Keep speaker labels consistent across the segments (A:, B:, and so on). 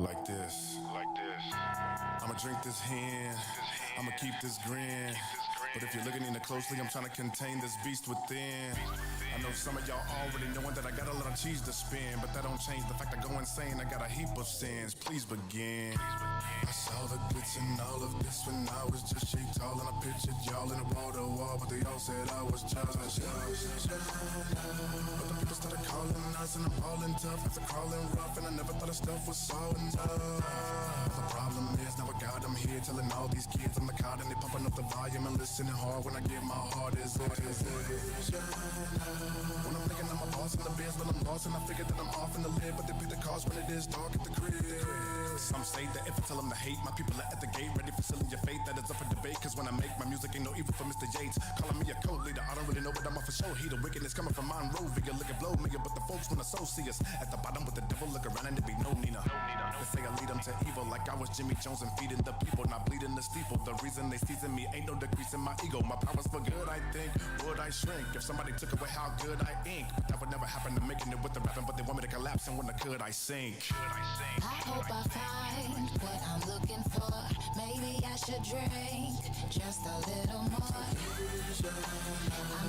A: Like this. I'ma drink this hand, I'ma keep this grin. But if you're looking in it closely, I'm trying to contain this beast within. I know some of y'all already knowing that I got a little cheese to spin, but that don't change the fact I go insane. I got a heap of sins, please begin. I saw the glitz in all of this when I was just shit tall, and I pictured y'all in a wall-to-wall, but they all said I was jealous. But the people started calling us, and I'm falling tough after crawling rough, and I never thought of stuff was so enough. The problem is now I got them here telling all these kids I'm the card, and they pumping up the volume and listening hard when I get my heart is it. When I'm thinking I'm a boss in the biz, but I'm lost and I figure that I'm off in the lid, but they pick the cars when it is dark at the crib. Some say that if I tell them to hate, my people are at the gate ready for sealing your fate. That is up for debate, cause when I make my music ain't no evil for Mr. Yates. Calling me a code leader, I don't really know what I'm off for show. He the wickedness coming from Monrovia, look at blow me, but the folks wanna so see us at the bottom with the devil, look around and there be no Nina. They say I lead them to evil like I was Jimmy Jones and feeding the people, not bleeding the steeple. The reason they season me ain't no decrease in my ego. My powers for good, I think, would I shrink if somebody took away how good I ink? But that would never happen to making it with the rapping, but they want me to collapse, and when I could, I sink.
B: I hope I find what I'm looking for. Maybe I should drink just a little more. I'm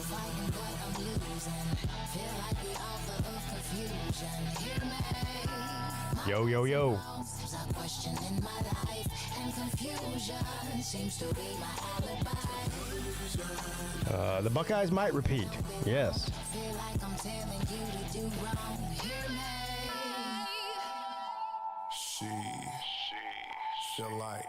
B: fighting, but I'm losing. Feel like the author of confusion. Hear me?
C: Yo, yo, yo.
B: I question in my life, and confusion seems to be my alibi.
C: The Buckeyes might repeat. Yes.
B: Feel like I'm telling you to do wrong. Hear me?
A: She feel like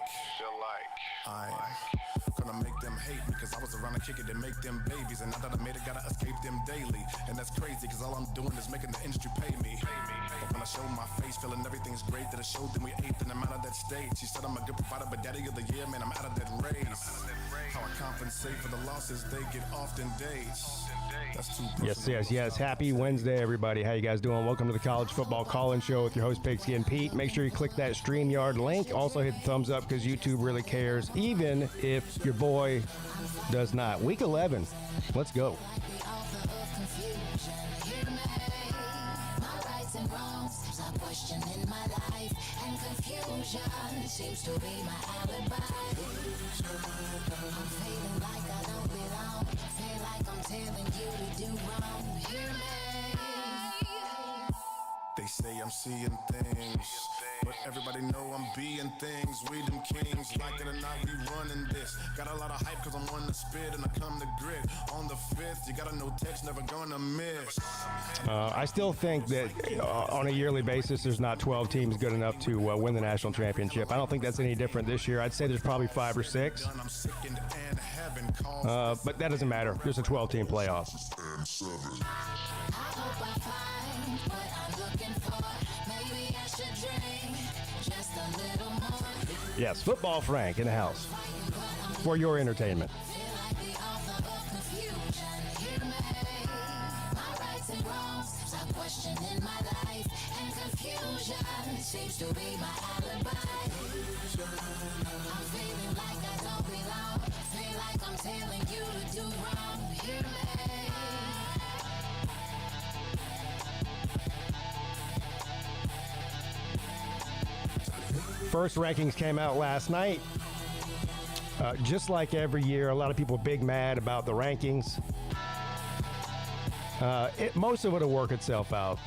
A: I'm gonna make them hate me, cause I was around to kick it and make them babies, and now that I made it, gotta escape them daily. And that's crazy, cause all I'm doing is making the industry pay me. But when I show my face, feeling everything's great, that I showed them we eighth and I'm out of that stage. She said I'm a good provider, but daddy of the year, man, I'm out of that race. How I compensate for the losses they get often days. That's too personal.
C: Yes. Happy Wednesday, everybody. How you guys doing? Welcome to the College Football Call-In Show with your host, PigskinPeete. Make sure you click that StreamYard link. Also hit the thumbs up because YouTube really cares, even if your boy does not. Week 11. Let's go.
B: Seems to be my alibi. I'm feeling like I don't belong. Feel like I'm telling you to do wrong. Hear me?
A: They say I'm seeing things, but everybody know I'm being things. We them kings, like it or not, we running this. Got a lot of hype cause I'm one to spit and I come to grit. On the 5th, you gotta know text, never gonna miss.
C: I still think that on a yearly basis, there's not 12 teams good enough to win the national championship. I don't think that's any different this year. I'd say there's probably 5 or 6. But that doesn't matter. There's a 12-team playoff. Yes, Football Frank in the house for your entertainment.
B: Seems to be my alibi. I'm feeling like I don't belong. Feel like I'm telling you to do wrong. Hear me?
C: First rankings came out last night. Just like every year, a lot of people big mad about the rankings. Most of it will work itself out.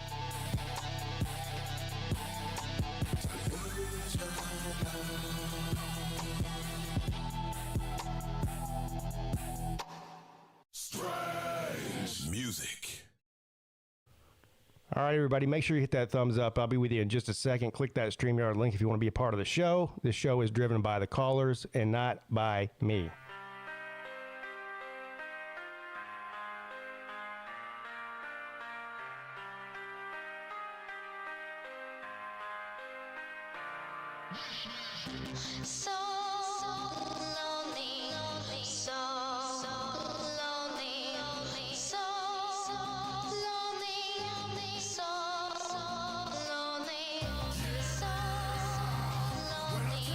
A: Music.
C: All right, everybody, make sure you hit that thumbs up. I'll be with you in just a second. Click that StreamYard link if you want to be a part of the show. This show is driven by the callers and not by me.
B: So lonely, so lonely, so lonely, so lonely, so lonely, so lonely.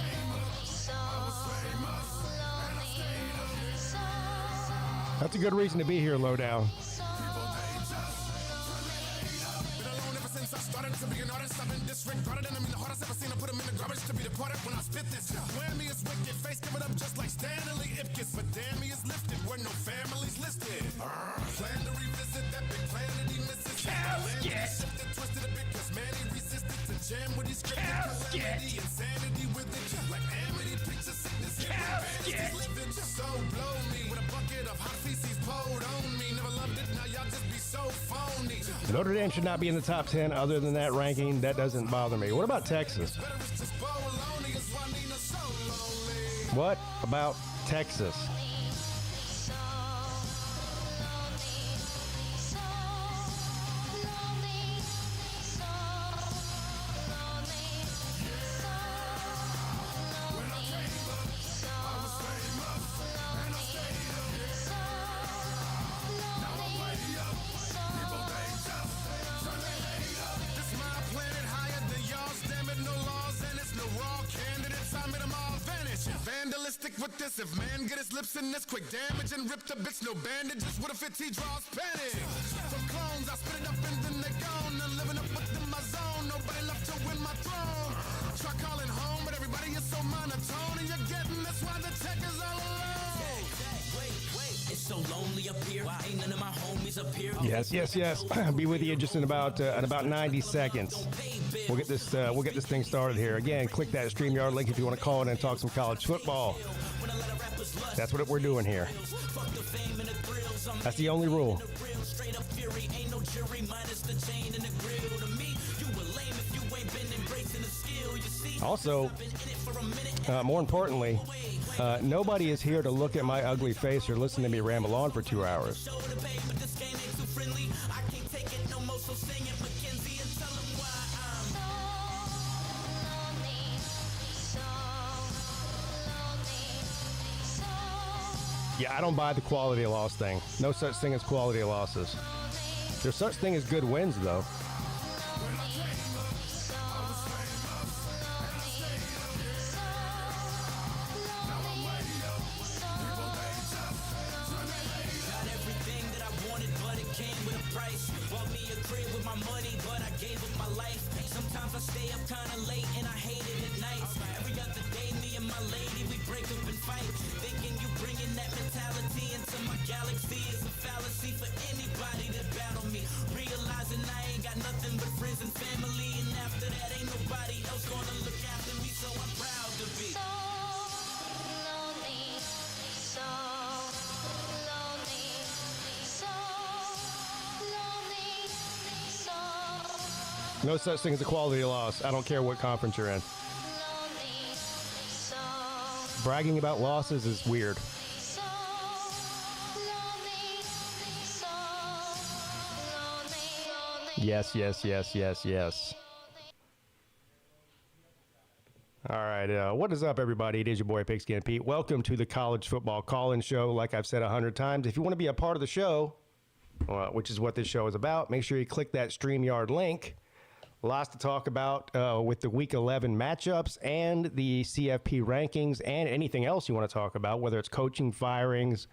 C: That's a good reason to be here, Lowdown.
A: since I started to be an artist, I've been disregarded, and I'm in the hardest ever seen. I put them in the garbage to be departed when I spit this. Whammy is wicked, face give it up just like Stanley Ipkiss, but damn me is lifted where no families listed. Plan to revisit that big plan that he misses. Shifted, twisted a bit, cause man, he resisted to jam with his scripted calamity, insanity with it, like amity, picture sickness, living so blow me with a bucket of hot feces poured on me. Never loved it, now y'all just be so phony.
C: Notre Dame should not be in the top 10 other than that ranking. That doesn't bother me. What about Texas? What about Texas?
A: With this, if man get his lips in this, quick damage and rip the bitch, no bandages. What if he draws panic? From clones, I spit it up and then they gone. I'm living up within my zone, nobody left to win my throne. Try calling home, but everybody is so monotone, and you're getting that's why the tech is all alone.
D: It's so lonely up here. Why ain't none of my homies up here?
C: Yes. Be with you just in about 90 seconds. We'll get this thing started here. Again, click that StreamYard link if you want to call in and talk some college football. That's what we're doing here. That's the only rule. Also, more importantly, nobody is here to look at my ugly face or listen to me ramble on for 2 hours. Yeah, I don't buy the quality of loss thing. No such thing as quality of losses. There's such thing as good wins, though. No such thing as a quality loss. I don't care what conference you're in. Bragging about losses is weird. Yes. All right. What is up, everybody? It is your boy, Pigskin Pete. Welcome to the College Football Call-In Show. Like I've said 100 times, if you want to be a part of the show, which is what this show is about, make sure you click that StreamYard link. Lots to talk about with the Week 11 matchups and the CFP rankings and anything else you want to talk about, whether it's coaching firings,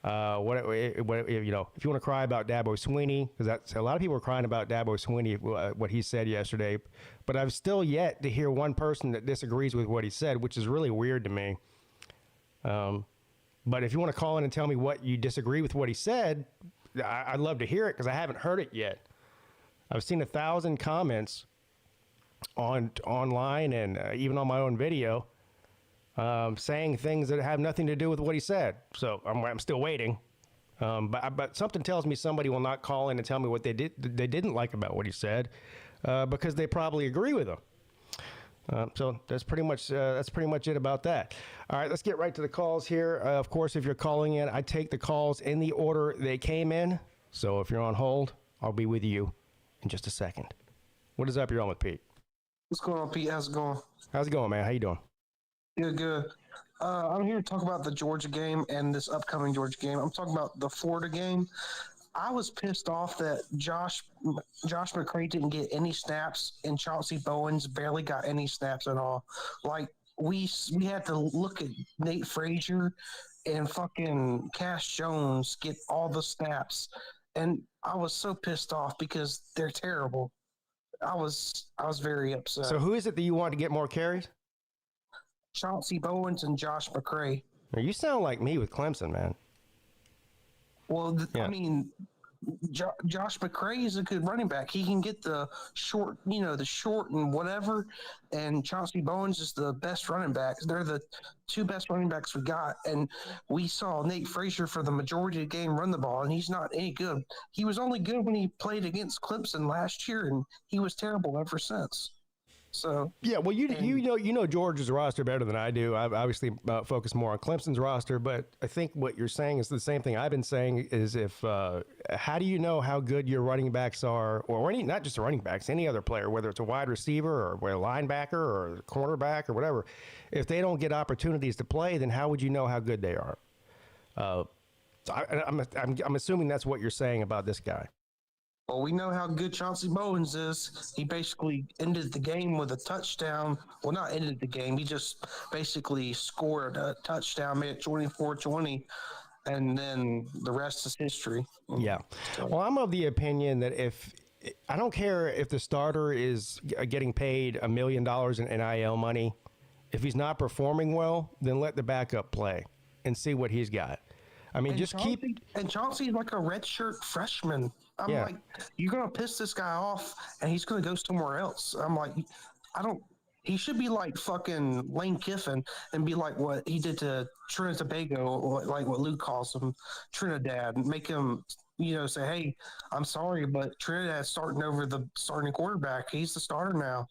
C: if you want to cry about Dabo Swinney, because that's a lot of people are crying about Dabo Swinney, what he said yesterday, but I've still yet to hear one person that disagrees with what he said, which is really weird to me. But if you want to call in and tell me what you disagree with what he said, I'd love to hear it because I haven't heard it yet. I've seen 1,000 comments online and even on my own video saying things that have nothing to do with what he said. So I'm still waiting. But something tells me somebody will not call in and tell me what they didn't like about what he said because they probably agree with him. So that's pretty much it about that. All right, let's get right to the calls here. Of course, if you're calling in, I take the calls in the order they came in. So if you're on hold, I'll be with you in just a second. What is up? You're on with Pete.
E: What's going on, Pete? How's it going?
C: How's it going, man? How you doing?
E: Good. I'm here to talk about the Georgia game and this upcoming Georgia game. I'm talking about the Florida game. I was pissed off that Josh McCray didn't get any snaps and Chauncey Bowens barely got any snaps at all. Like, we had to look at Nate Frazier and fucking Cash Jones get all the snaps. And I was so pissed off because they're terrible. I was very upset.
C: So who is it that you want to get more carries?
E: Chauncey Bowens and Josh McCray.
C: Now, you sound like me with Clemson, man.
E: Well,
C: Yeah.
E: I mean, Josh McCray is a good running back. He can get the short, the short and whatever. And Chauncey Bowens is the best running backs. They're the two best running backs we got. And we saw Nate Frazier for the majority of the game run the ball, and he's not any good. He was only good when he played against Clemson last year, and he was terrible ever since. So
C: yeah, well, you know Georgia's roster better than I do. I've obviously focused more on Clemson's roster, but I think what you're saying is the same thing I've been saying. Is if how do you know how good your running backs are, or any, not just the running backs, any other player, whether it's a wide receiver or a linebacker or a cornerback or whatever, if they don't get opportunities to play, then how would you know how good they are? So I'm assuming that's what you're saying about this guy.
E: Well, we know how good Chauncey Bowens is. He basically ended the game with a touchdown. Well, not ended the game. He just basically scored a touchdown, made it 24-20, and then the rest is history.
C: Yeah. Well, I'm of the opinion that I don't care if the starter is getting paid $1 million in NIL money. If he's not performing well, then let the backup play and see what he's got. I mean,
E: And Chauncey's like a redshirt freshman. I'm like, you're going to piss this guy off, and he's going to go somewhere else. I'm like, he should be like fucking Lane Kiffin and be like what he did to Trinidad Tobago, like what Luke calls him, Trinidad, and make him, say, hey, I'm sorry, but Trinidad's starting over the starting quarterback. He's the starter now.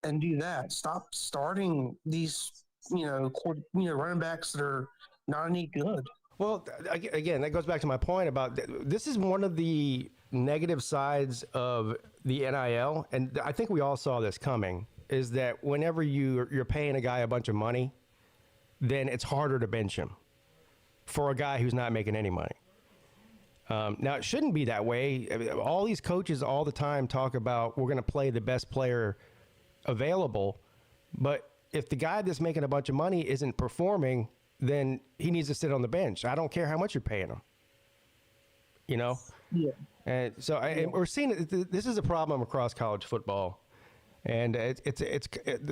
E: And do that. Stop starting these, running backs that are not any good.
C: Well, again, that goes back to my point about this is one of the negative sides of the NIL, and I think we all saw this coming, is that whenever you're paying a guy a bunch of money, then it's harder to bench him for a guy who's not making any money. Now, it shouldn't be that way. All these coaches all the time talk about we're going to play the best player available, but if the guy that's making a bunch of money isn't performing, then he needs to sit on the bench. I don't care how much you're paying him.
E: Yeah.
C: And so we're seeing this is a problem across college football, and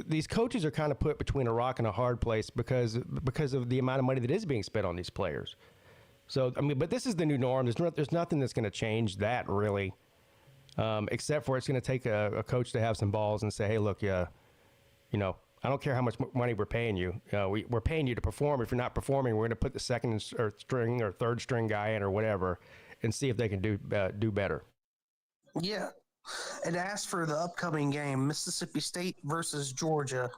C: these coaches are kind of put between a rock and a hard place because of the amount of money that is being spent on these players. So I mean, but this is the new norm. There's nothing that's going to change that really, except for it's going to take a coach to have some balls and say, hey, look, I don't care how much money we're paying you. We're paying you to perform. If you're not performing, we're going to put the second or string or third string guy in or whatever, and see if they can do better.
E: Yeah, and as for the upcoming game, Mississippi State versus Georgia,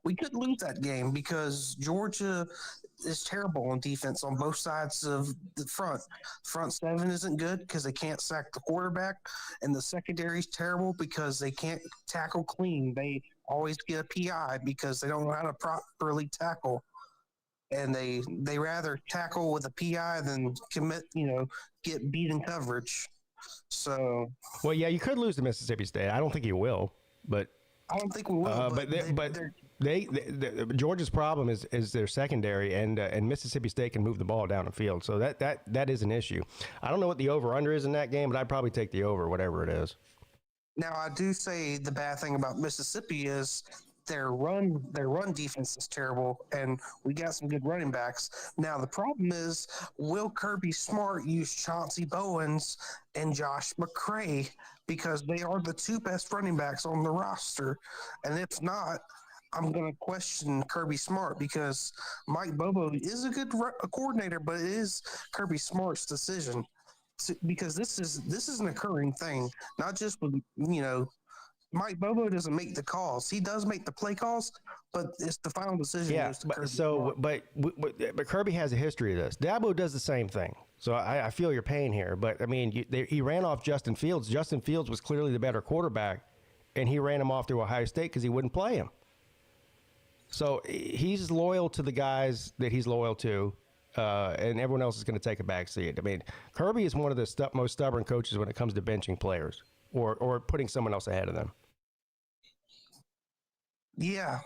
E: we could lose that game because Georgia is terrible on defense on both sides of the front. Front seven isn't good because they can't sack the quarterback, and the secondary is terrible because they can't tackle clean. They always get a PI because they don't know how to properly tackle, and they rather tackle with a PI than get beat in coverage. So,
C: well, yeah, you could lose to Mississippi State. I don't think you will, but
E: I don't think we will.
C: But Georgia's problem is their secondary, and Mississippi State can move the ball down the field, so that is an issue. I don't know what the over/under is in that game, but I'd probably take the over, whatever it is.
E: Now, I do say the bad thing about Mississippi is their run defense is terrible, and we got some good running backs. Now, the problem is, will Kirby Smart use Chauncey Bowens and Josh McCray because they are the two best running backs on the roster? And if not, I'm going to question Kirby Smart because Mike Bobo is a good coordinator, but it is Kirby Smart's decision. Because this is an occurring thing, not just with Mike Bobo doesn't make the calls. He does make the play calls, but it's the final decision.
C: Yeah, but Kirby has a history of this. Dabo does the same thing. So I feel your pain here, but I mean, he ran off Justin Fields. Justin Fields was clearly the better quarterback, and he ran him off to Ohio State because he wouldn't play him. So he's loyal to the guys that he's loyal to. And everyone else is going to take a back seat. I mean, Kirby is one of the most stubborn coaches when it comes to benching players or putting someone else ahead of them.
E: Yeah,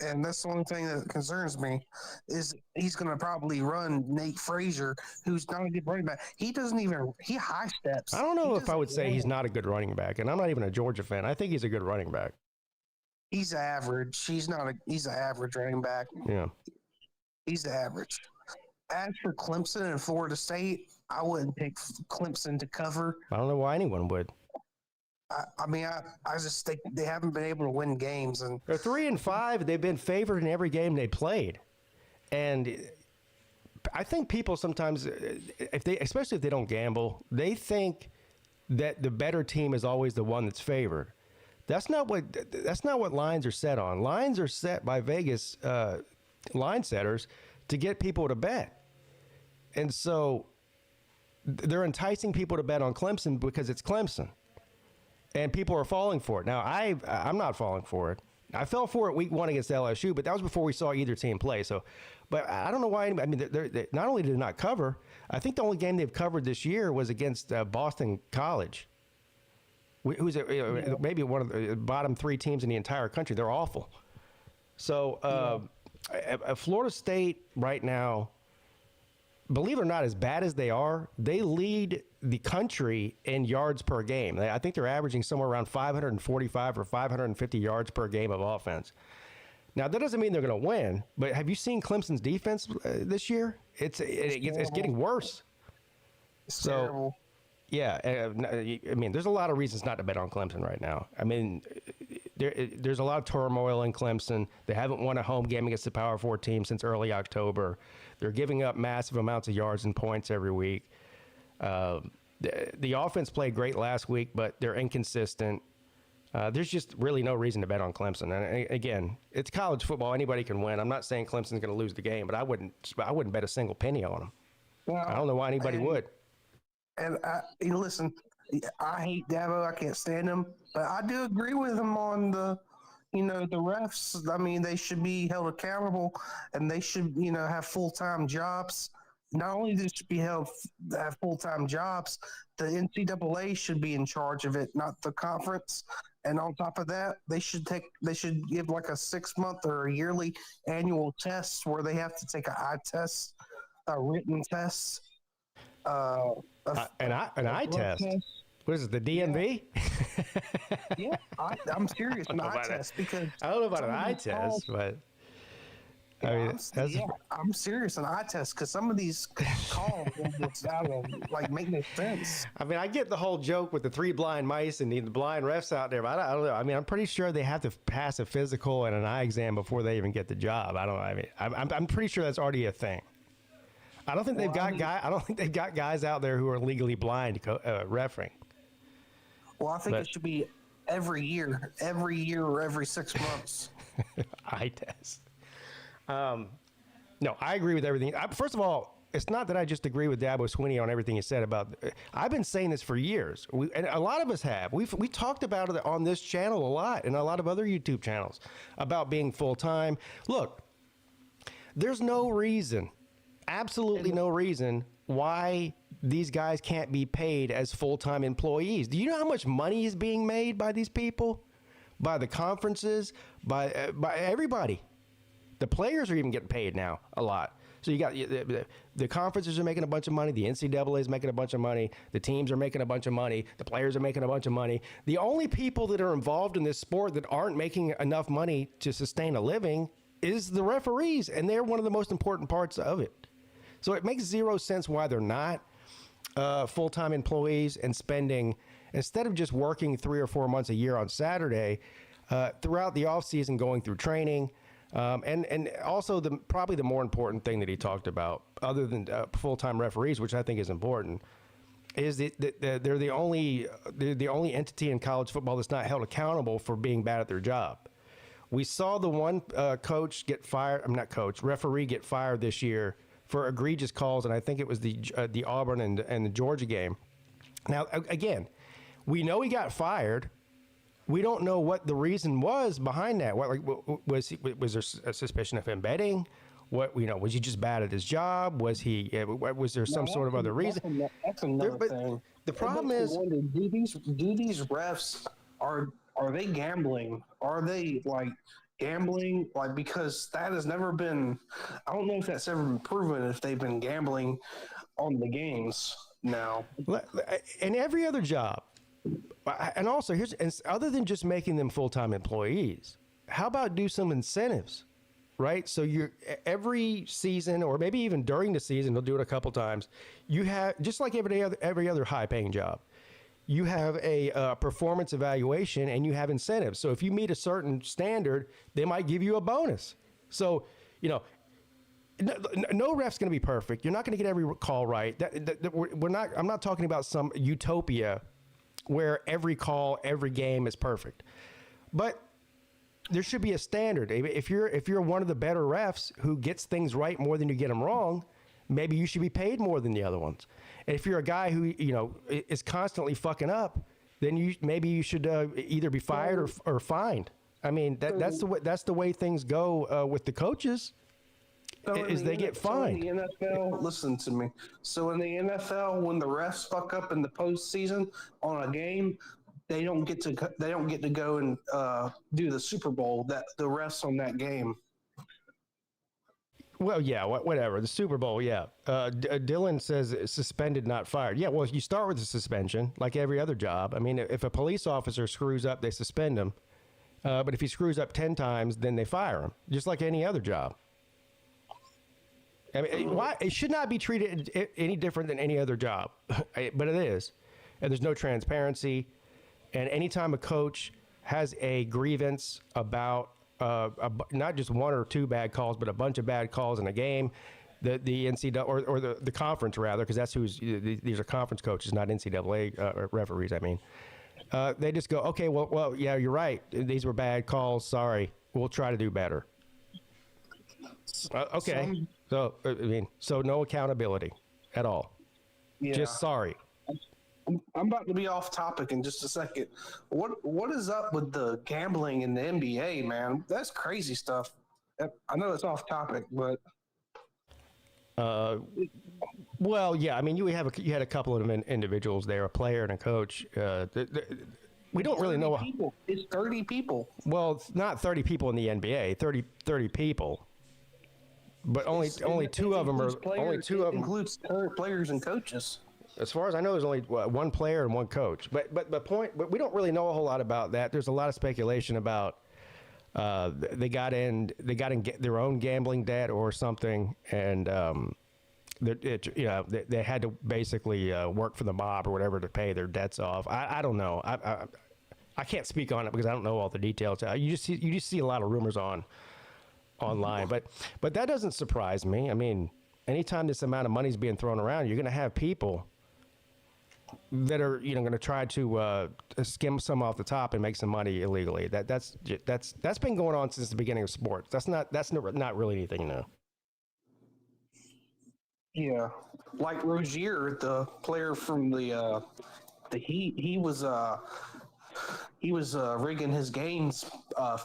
E: and that's the only thing that concerns me is he's going to probably run Nate Frazier, who's not a good running back. He high steps.
C: I don't know if I would say he's not a good running back, and I'm not even a Georgia fan. I think he's a good running back.
E: He's average. He's an average running back.
C: Yeah.
E: He's average. As for Clemson and Florida State, I wouldn't pick Clemson to cover.
C: I don't know why anyone would.
E: I just think they haven't been able to win games, and
C: They're 3-5. They've been favored in every game they played, and I think people sometimes, especially if they don't gamble, they think that the better team is always the one that's favored. That's not what lines are set on. Lines are set by Vegas line setters to get people to bet, and so they're enticing people to bet on Clemson because it's Clemson. And people are falling for it. Now, I'm not falling for it. I fell for it week 1 against LSU, but that was before we saw either team play. So, but I don't know why. I mean, they not only did they not cover, I think the only game they've covered this year was against Boston College, who's maybe one of the bottom 3 teams in the entire country. They're awful. So, Florida State right now, believe it or not, as bad as they are, they lead the country in yards per game. I think they're averaging somewhere around 545 or 550 yards per game of offense. Now, that doesn't mean they're going to win, but have you seen Clemson's defense this year? It's getting worse.
E: It's terrible.
C: Yeah, I mean, there's a lot of reasons not to bet on Clemson right now. I mean, there's a lot of turmoil in Clemson. They haven't won a home game against the Power 4 team since early October. They're giving up massive amounts of yards and points every week. The offense played great last week, but they're inconsistent. There's just really no reason to bet on Clemson. And again, it's college football. Anybody can win. I'm not saying Clemson's going to lose the game, but I wouldn't bet a single penny on them.
E: Well,
C: I don't know why anybody would.
E: And listen, I hate Dabo. I can't stand him, but I do agree with him on the refs. I mean, they should be held accountable, and they should, have full-time jobs. Not only they should be have full-time jobs, the NCAA should be in charge of it, not the conference. And on top of that, they should give like a 6-month or a yearly annual test where they have to take an eye test, a written test.
C: An eye test. What is it, the DMV?
E: Yeah, I'm serious. An eye test because
C: I don't know about an eye test, but I mean,
E: I'm serious. An eye test because some of these calls just out of make no sense.
C: I mean, I get the whole joke with the 3 blind mice and the blind refs out there, but I don't know. I mean, I'm pretty sure they have to pass a physical and an eye exam before they even get the job. I don't know. I mean, I'm pretty sure that's already a thing. I don't think they've got guys out there who are legally blind refereeing.
E: Well, I think it should be every year or every 6 months.
C: Eye test. No, I agree with everything. First of all, it's not that I just agree with Dabo Swinney on everything he said about. I've been saying this for years, and a lot of us have. We talked about it on this channel a lot, and a lot of other YouTube channels about being full time. Look, there's no reason. Absolutely no reason why these guys can't be paid as full-time employees. Do you know how much money is being made by these people? By the conferences? By everybody? The players are even getting paid now a lot. So you got the conferences are making a bunch of money. The NCAA is making a bunch of money. The teams are making a bunch of money. The players are making a bunch of money. The only people that are involved in this sport that aren't making enough money to sustain a living is the referees, and they're one of the most important parts of it. So it makes zero sense why they're not full-time employees and spending, instead of just working 3 or 4 months a year on Saturday, throughout the offseason going through training. And also probably the more important thing that he talked about, other than full-time referees, which I think is important, is that they're the only entity in college football that's not held accountable for being bad at their job. We saw the one referee get fired this year for egregious calls, and I think it was the Auburn and the Georgia game. Now, again, we know he got fired. We don't know what the reason was behind that. Was there a suspicion of him betting? Was he just bad at his job? Was there some sort of other reason?
E: That's another thing.
C: The problem is,
E: do these refs are they gambling? Are they gambling, like, because that has never been, I don't know if that's ever been proven if they've been gambling on the games now.
C: And every other job, and also other than just making them full-time employees, how about do some incentives, right? So every season, or maybe even during the season, they'll do it a couple times. You have, just like every other high-paying job, you have a performance evaluation and you have incentives. So if you meet a certain standard, they might give you a bonus. So, no ref's going to be perfect. You're not going to get every call right. I'm not talking about some utopia where every call, every game is perfect. But there should be a standard. If you're one of the better refs who gets things right more than you get them wrong, maybe you should be paid more than the other ones. And if you're a guy who is constantly fucking up, then maybe you should either be fired or fined. I mean, that's the way things go with the coaches. Is they get fined.
E: So in the NFL, listen to me. So in the NFL, when the refs fuck up in the postseason on a game, they don't get to go and do the Super Bowl. That the refs on that game.
C: Well, yeah, whatever. The Super Bowl, yeah. Dylan says suspended, not fired. Yeah, well, you start with a suspension, like every other job. I mean, if a police officer screws up, they suspend him. But if he screws up 10 times, then they fire him, just like any other job. I mean, why it should not be treated any different than any other job, but it is. And there's no transparency. And anytime a coach has a grievance about not just one or two bad calls, but a bunch of bad calls in a game, the NCAA or the conference rather, because that's these are conference coaches, not NCAA referees. I mean, they just go, okay, well, yeah, you're right. These were bad calls. Sorry, we'll try to do better. Okay, so no accountability at all.
E: Yeah.
C: Just sorry.
E: I'm about to be off topic in just a second. What is up with the gambling in the NBA, man? That's crazy stuff. I know it's off topic, but
C: well, yeah. I mean, you had a couple of individuals there, a player and a coach. We don't really know.
E: It's 30 people.
C: Well, it's not 30 people in the NBA. 30 people. But only two of them are
E: includes current players and coaches.
C: As far as I know, there's only one player and one coach. But we don't really know a whole lot about that. There's a lot of speculation about they got in their own gambling debt or something, and they had to basically work for the mob or whatever to pay their debts off. I don't know. I can't speak on it because I don't know all the details. You just see a lot of rumors online, but that doesn't surprise me. I mean, anytime this amount of money is being thrown around, you're going to have people that are going to try to skim some off the top and make some money illegally. That's been going on since the beginning of sports. That's not really anything new.
E: Yeah, like Rozier, the player from the Heat, he was rigging his games,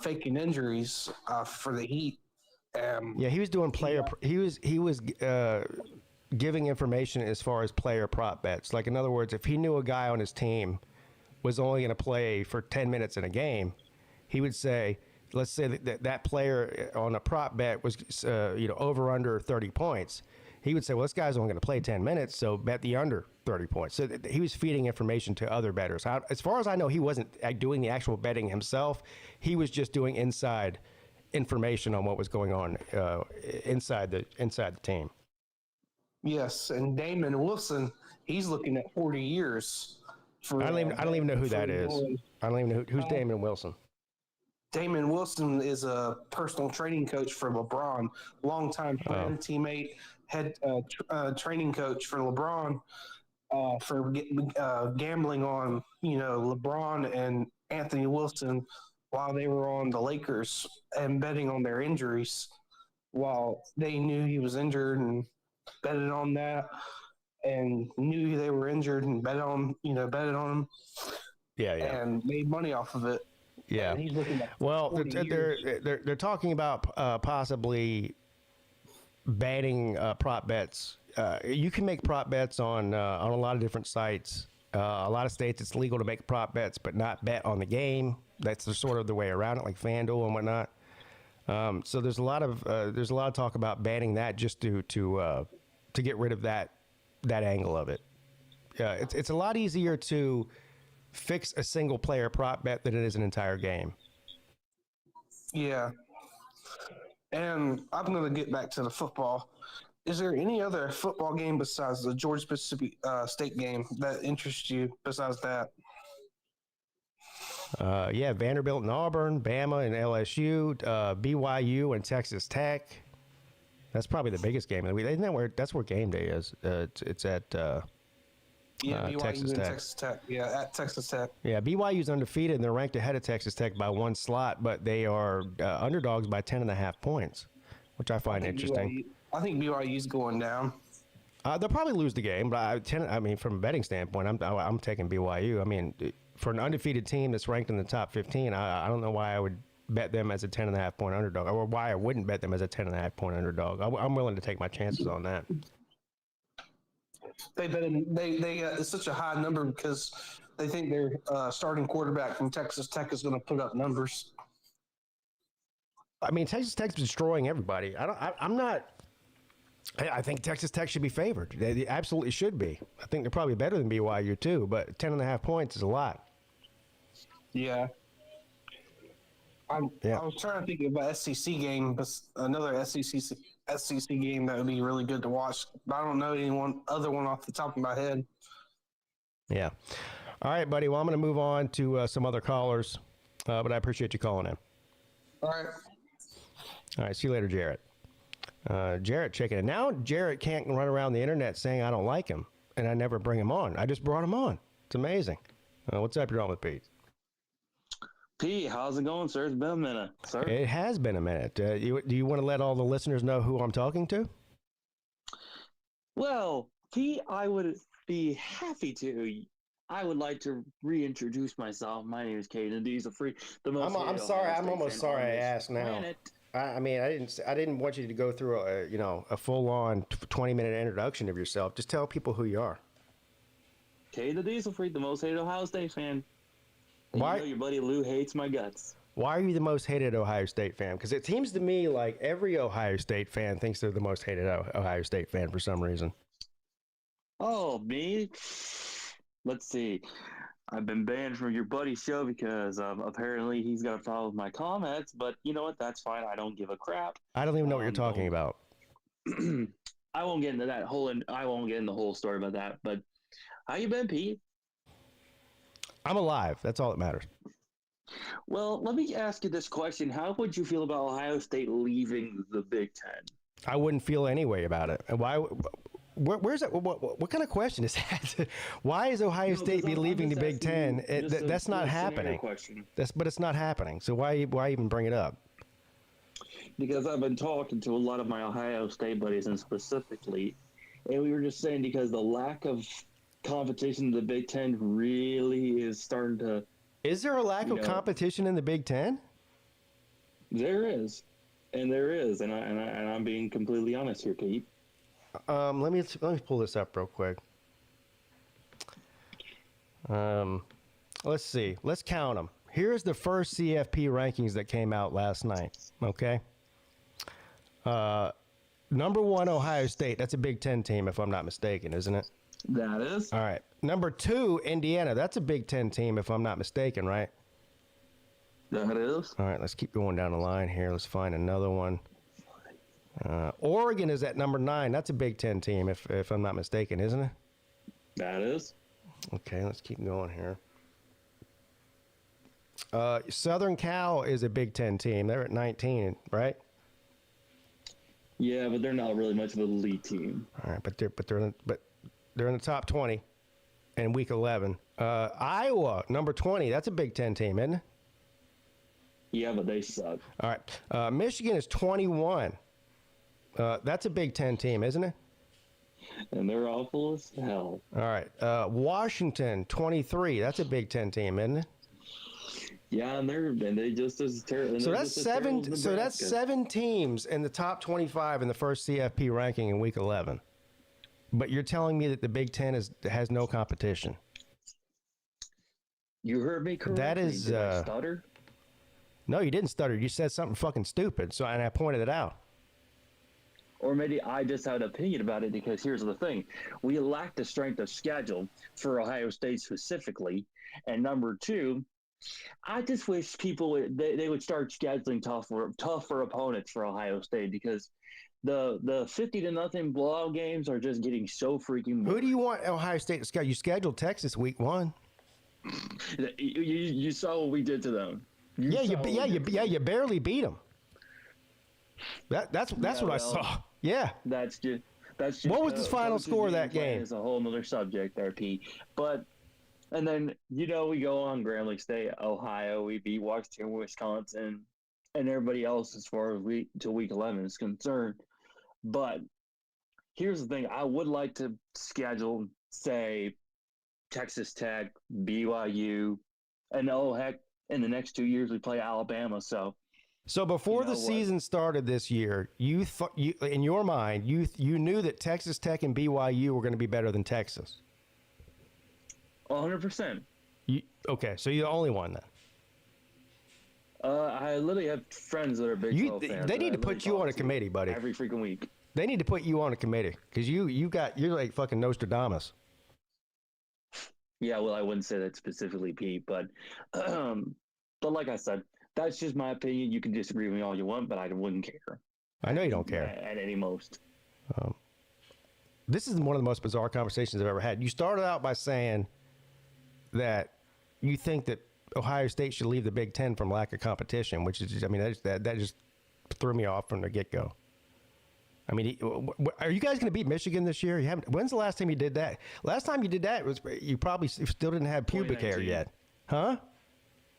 E: faking injuries for the Heat.
C: Yeah, he was doing player. He was giving information as far as player prop bets. Like, in other words, if he knew a guy on his team was only going to play for 10 minutes in a game, he would say, let's say that player on a prop bet was over under 30 points. He would say, well, this guy's only going to play 10 minutes, so bet the under 30 points. So he was feeding information to other bettors. As far as I know, he wasn't doing the actual betting himself. He was just doing inside information on what was going on inside the team.
E: Yes, and Damon Wilson, he's looking at 40 years.
C: I don't even know who that is. I don't even know who's Damon Wilson.
E: Damon Wilson is a personal training coach for LeBron, longtime friend, teammate, head training coach for LeBron, for gambling on LeBron and Anthony Wilson while they were on the Lakers and betting on their injuries while they knew he was injured and betted on that and knew they were injured and betted on them. Yeah. And made money off of it.
C: Yeah.
E: And he's looking at
C: they're talking about possibly banning prop bets. You can make prop bets on a lot of different sites. A lot of states it's legal to make prop bets but not bet on the game. That's sort of the way around it, like FanDuel and whatnot. So there's a lot of talk about banning that just to get rid of that angle of it. It's a lot easier to fix a single player prop bet than it is an entire game.
E: Yeah. And I'm going to get back to the football. Is there any other football game besides the Georgia-Mississippi State game that interests you besides that?
C: Yeah, Vanderbilt and Auburn, Bama and LSU, BYU and Texas Tech. That's probably the biggest game of the week. That's where game day is. It's at
E: BYU
C: Texas
E: and
C: Tech.
E: Texas Tech. Yeah, at Texas Tech.
C: Yeah, BYU's undefeated and they're ranked ahead of Texas Tech by one slot, but they are underdogs by 10.5 points, which I find interesting.
E: I think BYU's going down.
C: They'll probably lose the game, but from a betting standpoint, I'm taking BYU. I mean, for an undefeated team that's ranked in the top 15, I don't know why I would bet them as a 10.5 point underdog, or why I wouldn't bet them as a 10.5 point underdog. I'm willing to take my chances on that.
E: They it's such a high number because they think their starting quarterback from Texas Tech is going to put up numbers.
C: I mean, Texas Tech's destroying everybody. I think Texas Tech should be favored. They absolutely should be. I think they're probably better than BYU too, but 10.5 points is a lot.
E: Yeah. I was trying to think of an SEC game, but another SEC game that would be really good to watch. But I don't know any other one off the top of my head.
C: Yeah. All right, buddy. Well, I'm going to move on to some other callers, but I appreciate you calling in.
E: All right.
C: All right. See you later, Jarrett. Jarrett checking in. Now Jarrett can't run around the internet saying I don't like him, and I never bring him on. I just brought him on. It's amazing. What's up? You're on with Pete.
F: Pete, how's it going, sir? It's been a minute, sir.
C: It has been a minute. Do you want to let all the listeners know who I'm talking to?
F: Well, Pete, I would be happy to. I would like to reintroduce myself. My name is Caden Dieselfree.
C: I'm sorry. I'm almost sorry I asked now. I mean, I didn't want you to go through a full-on 20-minute introduction of yourself. Just tell people who you are.
F: Caden Dieselfree, the most hated Ohio State fan. And
C: Why?
F: You know your buddy Lou hates my guts.
C: Why are you the most hated Ohio State fan? Because it seems to me like every Ohio State fan thinks they're the most hated Ohio State fan for some reason.
F: Oh, me? Let's see. I've been banned from your buddy's show because apparently he's got a problem with my comments, but you know what? That's fine. I don't give a crap.
C: I don't even know what you're talking about.
F: I won't get into that I won't get into the whole story about that, but how you been, Pete?
C: I'm alive. That's all that matters.
F: Well, let me ask you this question. How would you feel about Ohio State leaving the Big Ten?
C: I wouldn't feel any way about it. And why? Where's that? What kind of question is that? Why is Ohio State be leaving the Big Ten? That's not happening. But it's not happening. So why even bring it up?
F: Because I've been talking to a lot of my Ohio State buddies, and specifically, and we were just saying because the lack of competition in the Big Ten really is starting to. Is there
C: a lack of competition in the Big Ten?
F: There is, and I'm being completely honest here, Pete.
C: Let me pull this up real quick. Let's see. Let's count them. Here's the first CFP rankings that came out last night. Okay. Number 1, Ohio State. That's a Big Ten team, if I'm not mistaken, isn't it?
F: That is.
C: All right. Number 2, Indiana. That's a Big Ten team, if I'm not mistaken, right?
F: That is.
C: All right. Let's keep going down the line here. Let's find another one. Oregon is at number 9. That's a Big Ten team, if I'm not mistaken, isn't it?
F: That is.
C: Okay, let's keep going here. Southern Cal is a Big Ten team. They're at 19, right?
F: Yeah, but they're not really much of an elite team.
C: All right, but they're in the top 20 in week 11. Iowa, number 20. That's a Big Ten team, isn't it?
F: Yeah, but they suck.
C: All right. Michigan is 21. That's a Big Ten team, isn't it?
F: And they're awful as hell.
C: All right. Washington, 23. That's a Big Ten team, isn't it?
F: Yeah, and they just as terrible.
C: So that's seven. So that's 7 teams in the top 25 in the first CFP ranking in week 11. But you're telling me that the Big Ten has no competition.
F: You heard me correctly.
C: That is.
F: Did I stutter?
C: No, you didn't stutter. You said something fucking stupid, and I pointed it out.
F: Or maybe I just had an opinion about it because here's the thing. We lack the strength of schedule for Ohio State specifically. And number two, I just wish people they would start scheduling tougher opponents for Ohio State because the 50-0 blowout games are just getting so freaking boring.
C: Who do you want Ohio State to schedule? You scheduled Texas week 1.
F: You saw what we did to them.
C: You barely beat them. That's what I saw. Yeah.
F: That's just
C: what was the final score of that game?
F: It's a whole nother subject there, Pete. But and then we go on Grambling State, Ohio. We beat Washington, Wisconsin, and everybody else as far as week 11 is concerned. But here's the thing: I would like to schedule, say, Texas Tech, BYU, and heck, in the next 2 years we play Alabama. So
C: before the season started this year, you in your mind, you knew that Texas Tech and BYU were going to be better than Texas.
F: 100%.
C: Okay, so you're the only one then.
F: I literally have friends that are big 12 fans.
C: They need to put you on a committee, buddy.
F: Every freaking week.
C: They need to put you on a committee because you're like fucking Nostradamus.
F: Yeah, well, I wouldn't say that specifically, Pete, but like I said, that's just my opinion. You can disagree with me all you want, but I wouldn't care.
C: I know you don't care.
F: At any most.
C: This is one of the most bizarre conversations I've ever had. You started out by saying that you think that Ohio State should leave the Big Ten from lack of competition, which is, that just threw me off from the get-go. I mean, are you guys going to beat Michigan this year? You haven't. When's the last time you did that? Last time you did that was you probably still didn't have pubic hair yet, huh?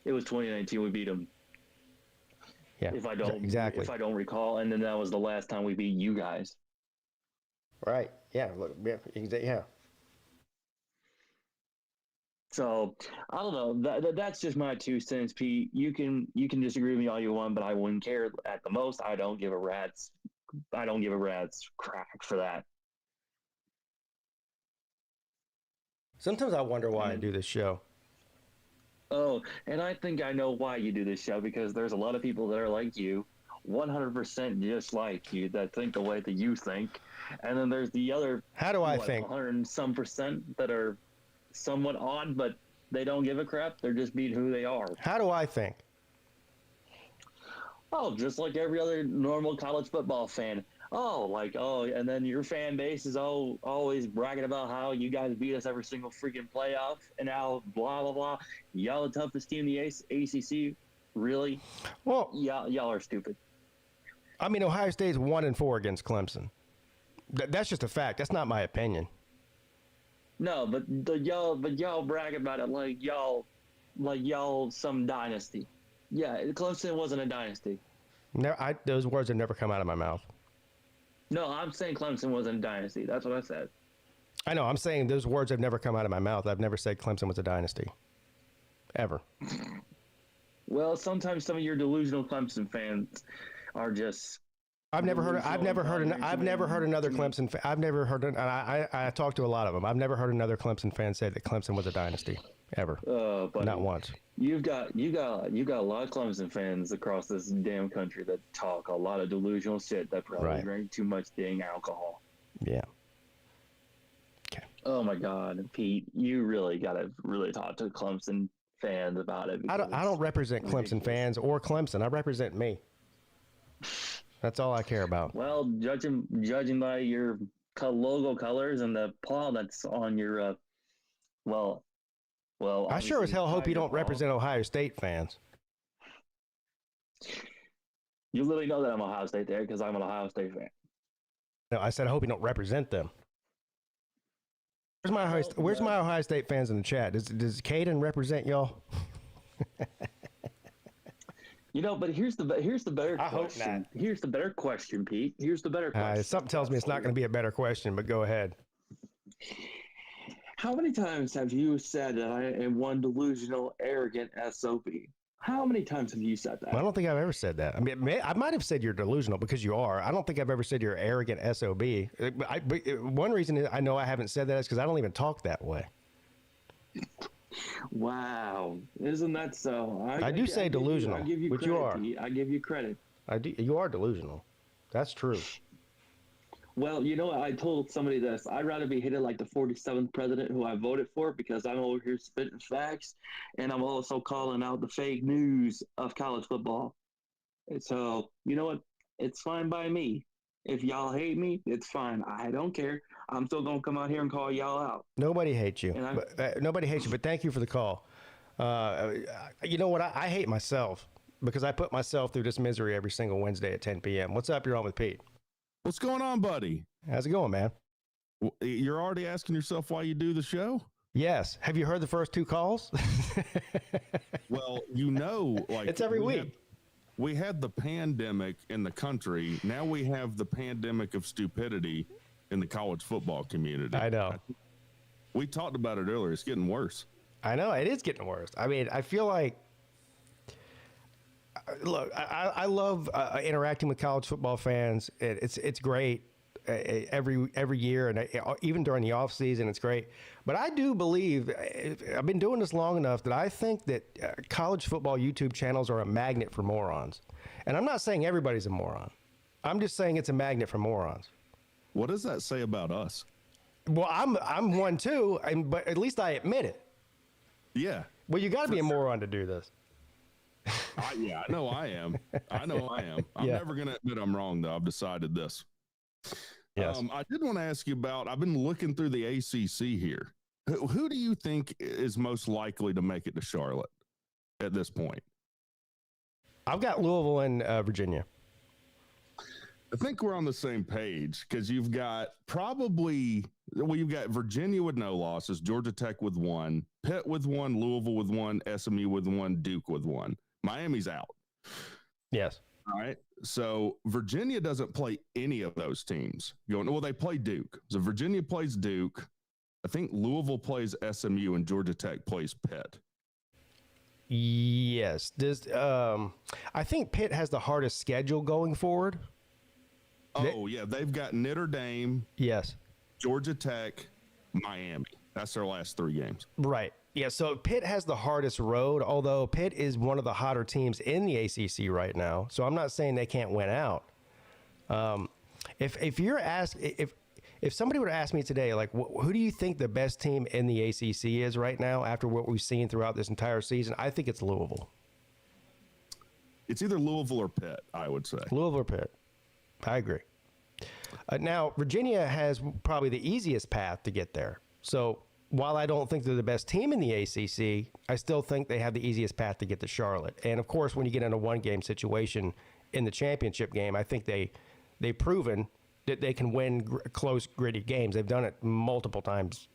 F: It was 2019. We beat them.
C: Yeah,
F: if I don't recall, and then that was the last time we beat you guys.
C: Right. Yeah. Look. Yeah.
F: So I don't know. That's just my 2 cents, Pete. You can disagree with me all you want, but I wouldn't care. At the most, I don't give a rat's crack for that.
C: Sometimes I wonder why I do this show.
F: Oh, and I think I know why you do this show, because there's a lot of people that are like you, 100% just like you, that think the way that you think. And then there's the other,
C: how do I think?
F: 100 and some percent that are somewhat odd, but they don't give a crap. They're just being who they are.
C: How do I think?
F: Oh, just like every other normal college football fan. And then your fan base is always bragging about how you guys beat us every single freaking playoff and how blah, blah, blah. Y'all the toughest team in the ACC? Really?
C: Well,
F: y'all are stupid.
C: I mean, Ohio State's 1-4 against Clemson. That's just a fact. That's not my opinion.
F: No, but y'all brag about it like y'all some dynasty. Yeah, Clemson wasn't a dynasty.
C: No, those words have never come out of my mouth.
F: No, I'm saying Clemson wasn't a dynasty. That's what I said.
C: I know. I'm saying those words have never come out of my mouth. I've never said Clemson was a dynasty. Ever.
F: Well, sometimes some of your delusional Clemson fans are just.
C: I've never heard another Clemson fan. I've never heard. I talked to a lot of them. I've never heard another Clemson fan say that Clemson was a dynasty. Ever.
F: Buddy,
C: not once.
F: You got a lot of Clemson fans across this damn country that talk a lot of delusional shit that probably drink too much dang alcohol.
C: Yeah. Okay.
F: Oh my God, Pete, you really gotta talk to Clemson fans about it.
C: I don't represent Clemson fans or Clemson. I represent me. That's all I care about.
F: Well, judging by your logo colors and the paw that's on your,
C: I sure as hell hope you don't represent Ohio State fans.
F: You literally know that I'm Ohio State there because I'm an Ohio State fan.
C: No, I said I hope you don't represent them. Where's my Ohio State fans in the chat? Does Caden represent y'all?
F: But here's the better question.
C: I hope not.
F: Here's the better question, Pete. Here's the better question.
C: Something tells me it's not going to be a better question, but go ahead.
F: How many times have you said that I am one delusional, arrogant SOB? How many times have you said that?
C: Well, I don't think I've ever said that. I mean, I might have said you're delusional because you are. I don't think I've ever said you're arrogant SOB. One reason I know I haven't said that is because I don't even talk that way.
F: Wow, isn't that so?
C: I do say delusional,
F: I give you
C: but
F: credit,
C: you are.
F: Pete. I give you credit.
C: You are delusional. That's true.
F: Well, you know what? I told somebody this. I'd rather be hated like the 47th president who I voted for because I'm over here spitting facts, and I'm also calling out the fake news of college football. And so, you know what? It's fine by me. If y'all hate me, it's fine. I don't care. I'm still going to come out here and call y'all out.
C: Nobody hates you. Nobody hates you, but thank you for the call. You know what? I hate myself because I put myself through this misery every single Wednesday at 10 p.m. What's up? You're on with Pete.
G: What's going on, buddy?
C: How's it going, man?
G: You're already asking yourself why you do the show?
C: Yes. Have you heard the first two calls?
G: Well, you know, like
C: it's every week.
G: We had the pandemic in the country. Now we have the pandemic of stupidity in the college football community.
C: I know.
G: We talked about it earlier. It's getting worse.
C: I know. It is getting worse. I mean, I feel like, look, I love interacting with college football fans. It's great every year, and even during the off season, it's great. But I do believe I've been doing this long enough that I think that college football YouTube channels are a magnet for morons. And I'm not saying everybody's a moron. I'm just saying it's a magnet for morons.
G: What does that say about us?
C: Well, I'm one too, but at least I admit it.
G: Yeah.
C: Well, you got to be a moron to do this.
G: Yeah, I know I am. I'm never going to admit I'm wrong, though. I've decided this.
C: Yes.
G: I did want to ask you about, I've been looking through the ACC here. Who do you think is most likely to make it to Charlotte at this point?
C: I've got Louisville and Virginia.
G: I think we're on the same page because you've got you've got Virginia with no losses, Georgia Tech with 1, Pitt with 1, Louisville with 1, SMU with 1, Duke with 1. Miami's out.
C: Yes.
G: All right. So Virginia doesn't play any of those teams. They play Duke. So Virginia plays Duke. I think Louisville plays SMU and Georgia Tech plays Pitt.
C: Yes. I think Pitt has the hardest schedule going forward.
G: They've got Notre Dame.
C: Yes.
G: Georgia Tech, Miami. That's their last 3 games. Right.
C: Yeah, so Pitt has the hardest road, although Pitt is one of the hotter teams in the ACC right now. So I'm not saying they can't win out. If somebody were to ask me today, like, who do you think the best team in the ACC is right now after what we've seen throughout this entire season? I think it's Louisville.
G: It's either Louisville or Pitt, I would say.
C: Louisville or Pitt. I agree. Now, Virginia has probably the easiest path to get there. So while I don't think they're the best team in the ACC, I still think they have the easiest path to get to Charlotte. And, of course, when you get in a one-game situation in the championship game, I think they've proven that they can win close, gritty games. They've done it multiple times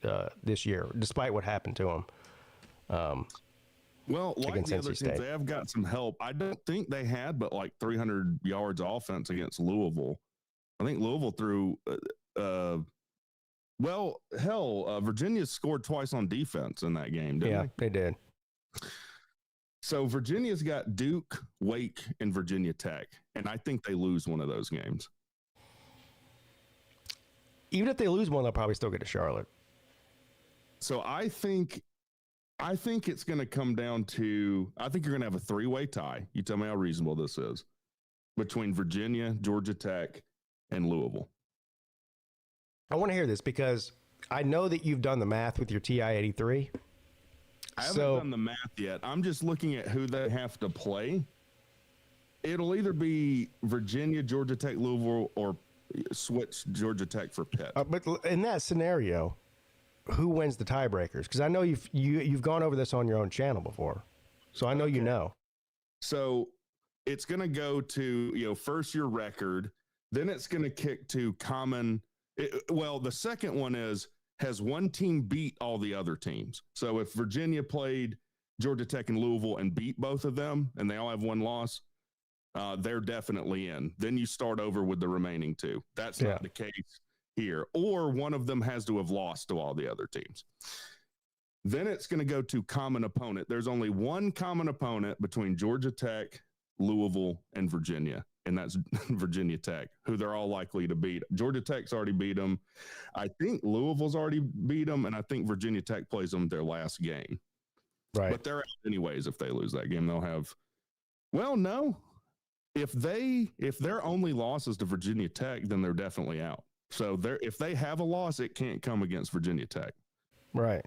C: this year, despite what happened to them.
G: Well, like the other teams, they have got some help. I don't think they had but like 300 yards offense against Louisville. I think Louisville threw Virginia scored twice on defense in that game, didn't they?
C: They did.
G: So Virginia's got Duke, Wake, and Virginia Tech, and I think they lose one of those games.
C: Even if they lose one, they'll probably still get to Charlotte.
G: So I think it's going to come down to, I think you're going to have a 3-way tie. You tell me how reasonable this is between Virginia, Georgia Tech, and Louisville.
C: I want to hear this because I know that you've done the math with your TI-83.
G: I haven't done the math yet. I'm just looking at who they have to play. It'll either be Virginia, Georgia Tech, Louisville, or switch Georgia Tech for Pitt.
C: But in that scenario, who wins the tiebreakers? Because I know you've gone over this on your own channel before, so I know you know.
G: So it's going to go to first your record, then it's going to kick to common. The second one is, has one team beat all the other teams? So if Virginia played Georgia Tech and Louisville and beat both of them, and they all have one loss, they're definitely in. Then you start over with the remaining 2. That's not the case here. Or one of them has to have lost to all the other teams. Then it's going to go to common opponent. There's only one common opponent between Georgia Tech, Louisville, and Virginia, and that's Virginia Tech, who they're all likely to beat. Georgia Tech's already beat them. I think Louisville's already beat them, and I think Virginia Tech plays them their last game.
C: Right.
G: But they're out anyways. If they lose that game, they'll have. Well, no. If their only loss is to Virginia Tech, then they're definitely out. So if they have a loss, it can't come against Virginia Tech.
C: Right.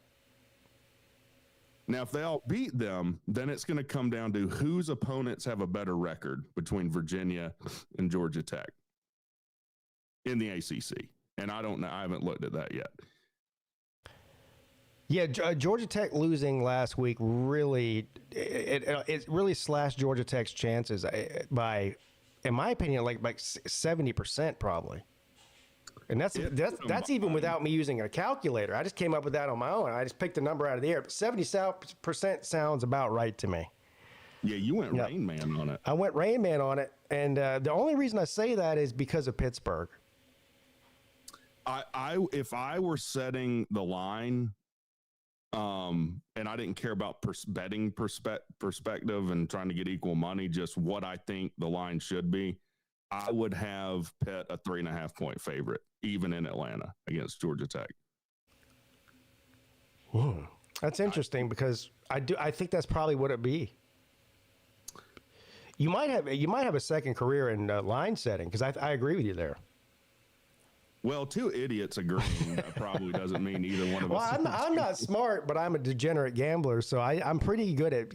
G: Now, if they all beat them, then it's going to come down to whose opponents have a better record between Virginia and Georgia Tech in the ACC. And I don't know. I haven't looked at that yet.
C: Yeah, Georgia Tech losing last week really it really slashed Georgia Tech's chances by, in my opinion, like 70% probably. And that's even without me using a calculator. I just came up with that on my own. I just picked a number out of the air. 70% sounds about right to me.
G: Yeah, you went Rain Man on it.
C: I went Rain Man on it, and the only reason I say that is because of Pittsburgh.
G: If I were setting the line, and I didn't care about betting perspective and trying to get equal money, just what I think the line should be, I would have Pitt a 3.5-point favorite, even in Atlanta against Georgia Tech.
C: That's interesting because I think that's probably what it'd be. You might have a second career in line setting because I agree with you there.
G: Well, two idiots agreeing probably doesn't mean either one of us.
C: Well, I'm not smart, but I'm a degenerate gambler, so I'm pretty good at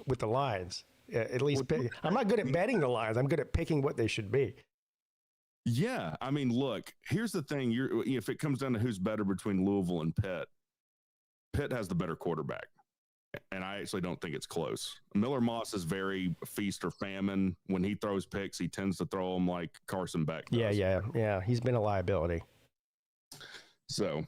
C: with the lines. At least I'm not good at betting the lines. I'm good at picking what they should be.
G: Yeah, I mean, look. Here's the thing: if it comes down to who's better between Louisville and Pitt, Pitt has the better quarterback, and I actually don't think it's close. Miller Moss is very feast or famine. When he throws picks, he tends to throw them like Carson Beck does.
C: Yeah. He's been a liability.
G: So,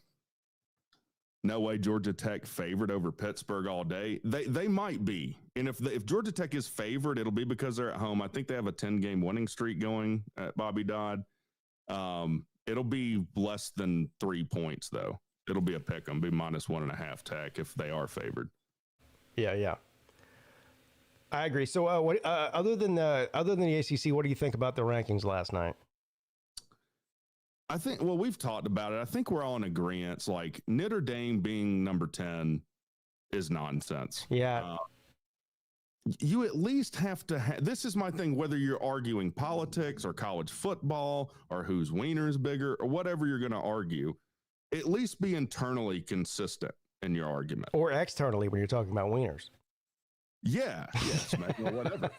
G: no way Georgia Tech favored over Pittsburgh all day. They might be, and if Georgia Tech is favored, it'll be because they're at home. I think they have a 10-game winning streak going at Bobby Dodd. It'll be less than 3 points though. It'll be a pick 'em, be -1.5 Tech if they are favored.
C: Yeah. I agree. So, other than the ACC, what do you think about the rankings last night?
G: I think, well, we've talked about it. I think we're all in agreement. Like Notre Dame being number 10 is nonsense.
C: Yeah.
G: You at least have to this is my thing, whether you're arguing politics or college football or whose wiener is bigger or whatever you're going to argue, at least be internally consistent in your argument.
C: Or externally when you're talking about wieners.
G: Yeah, yes, or whatever.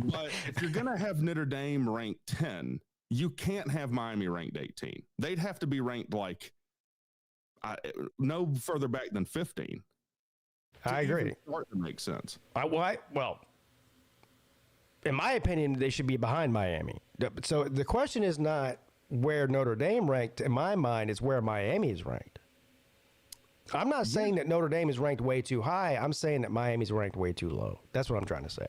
G: But if you're going to have Notre Dame ranked 10, you can't have Miami ranked 18. They'd have to be ranked like no further back than 15.
C: I agree.
G: Start to make sense.
C: Well, in my opinion, they should be behind Miami. So the question is not where Notre Dame ranked. In my mind, it's where Miami is ranked. I'm not saying that Notre Dame is ranked way too high. I'm saying that Miami's ranked way too low. That's what I'm trying to say.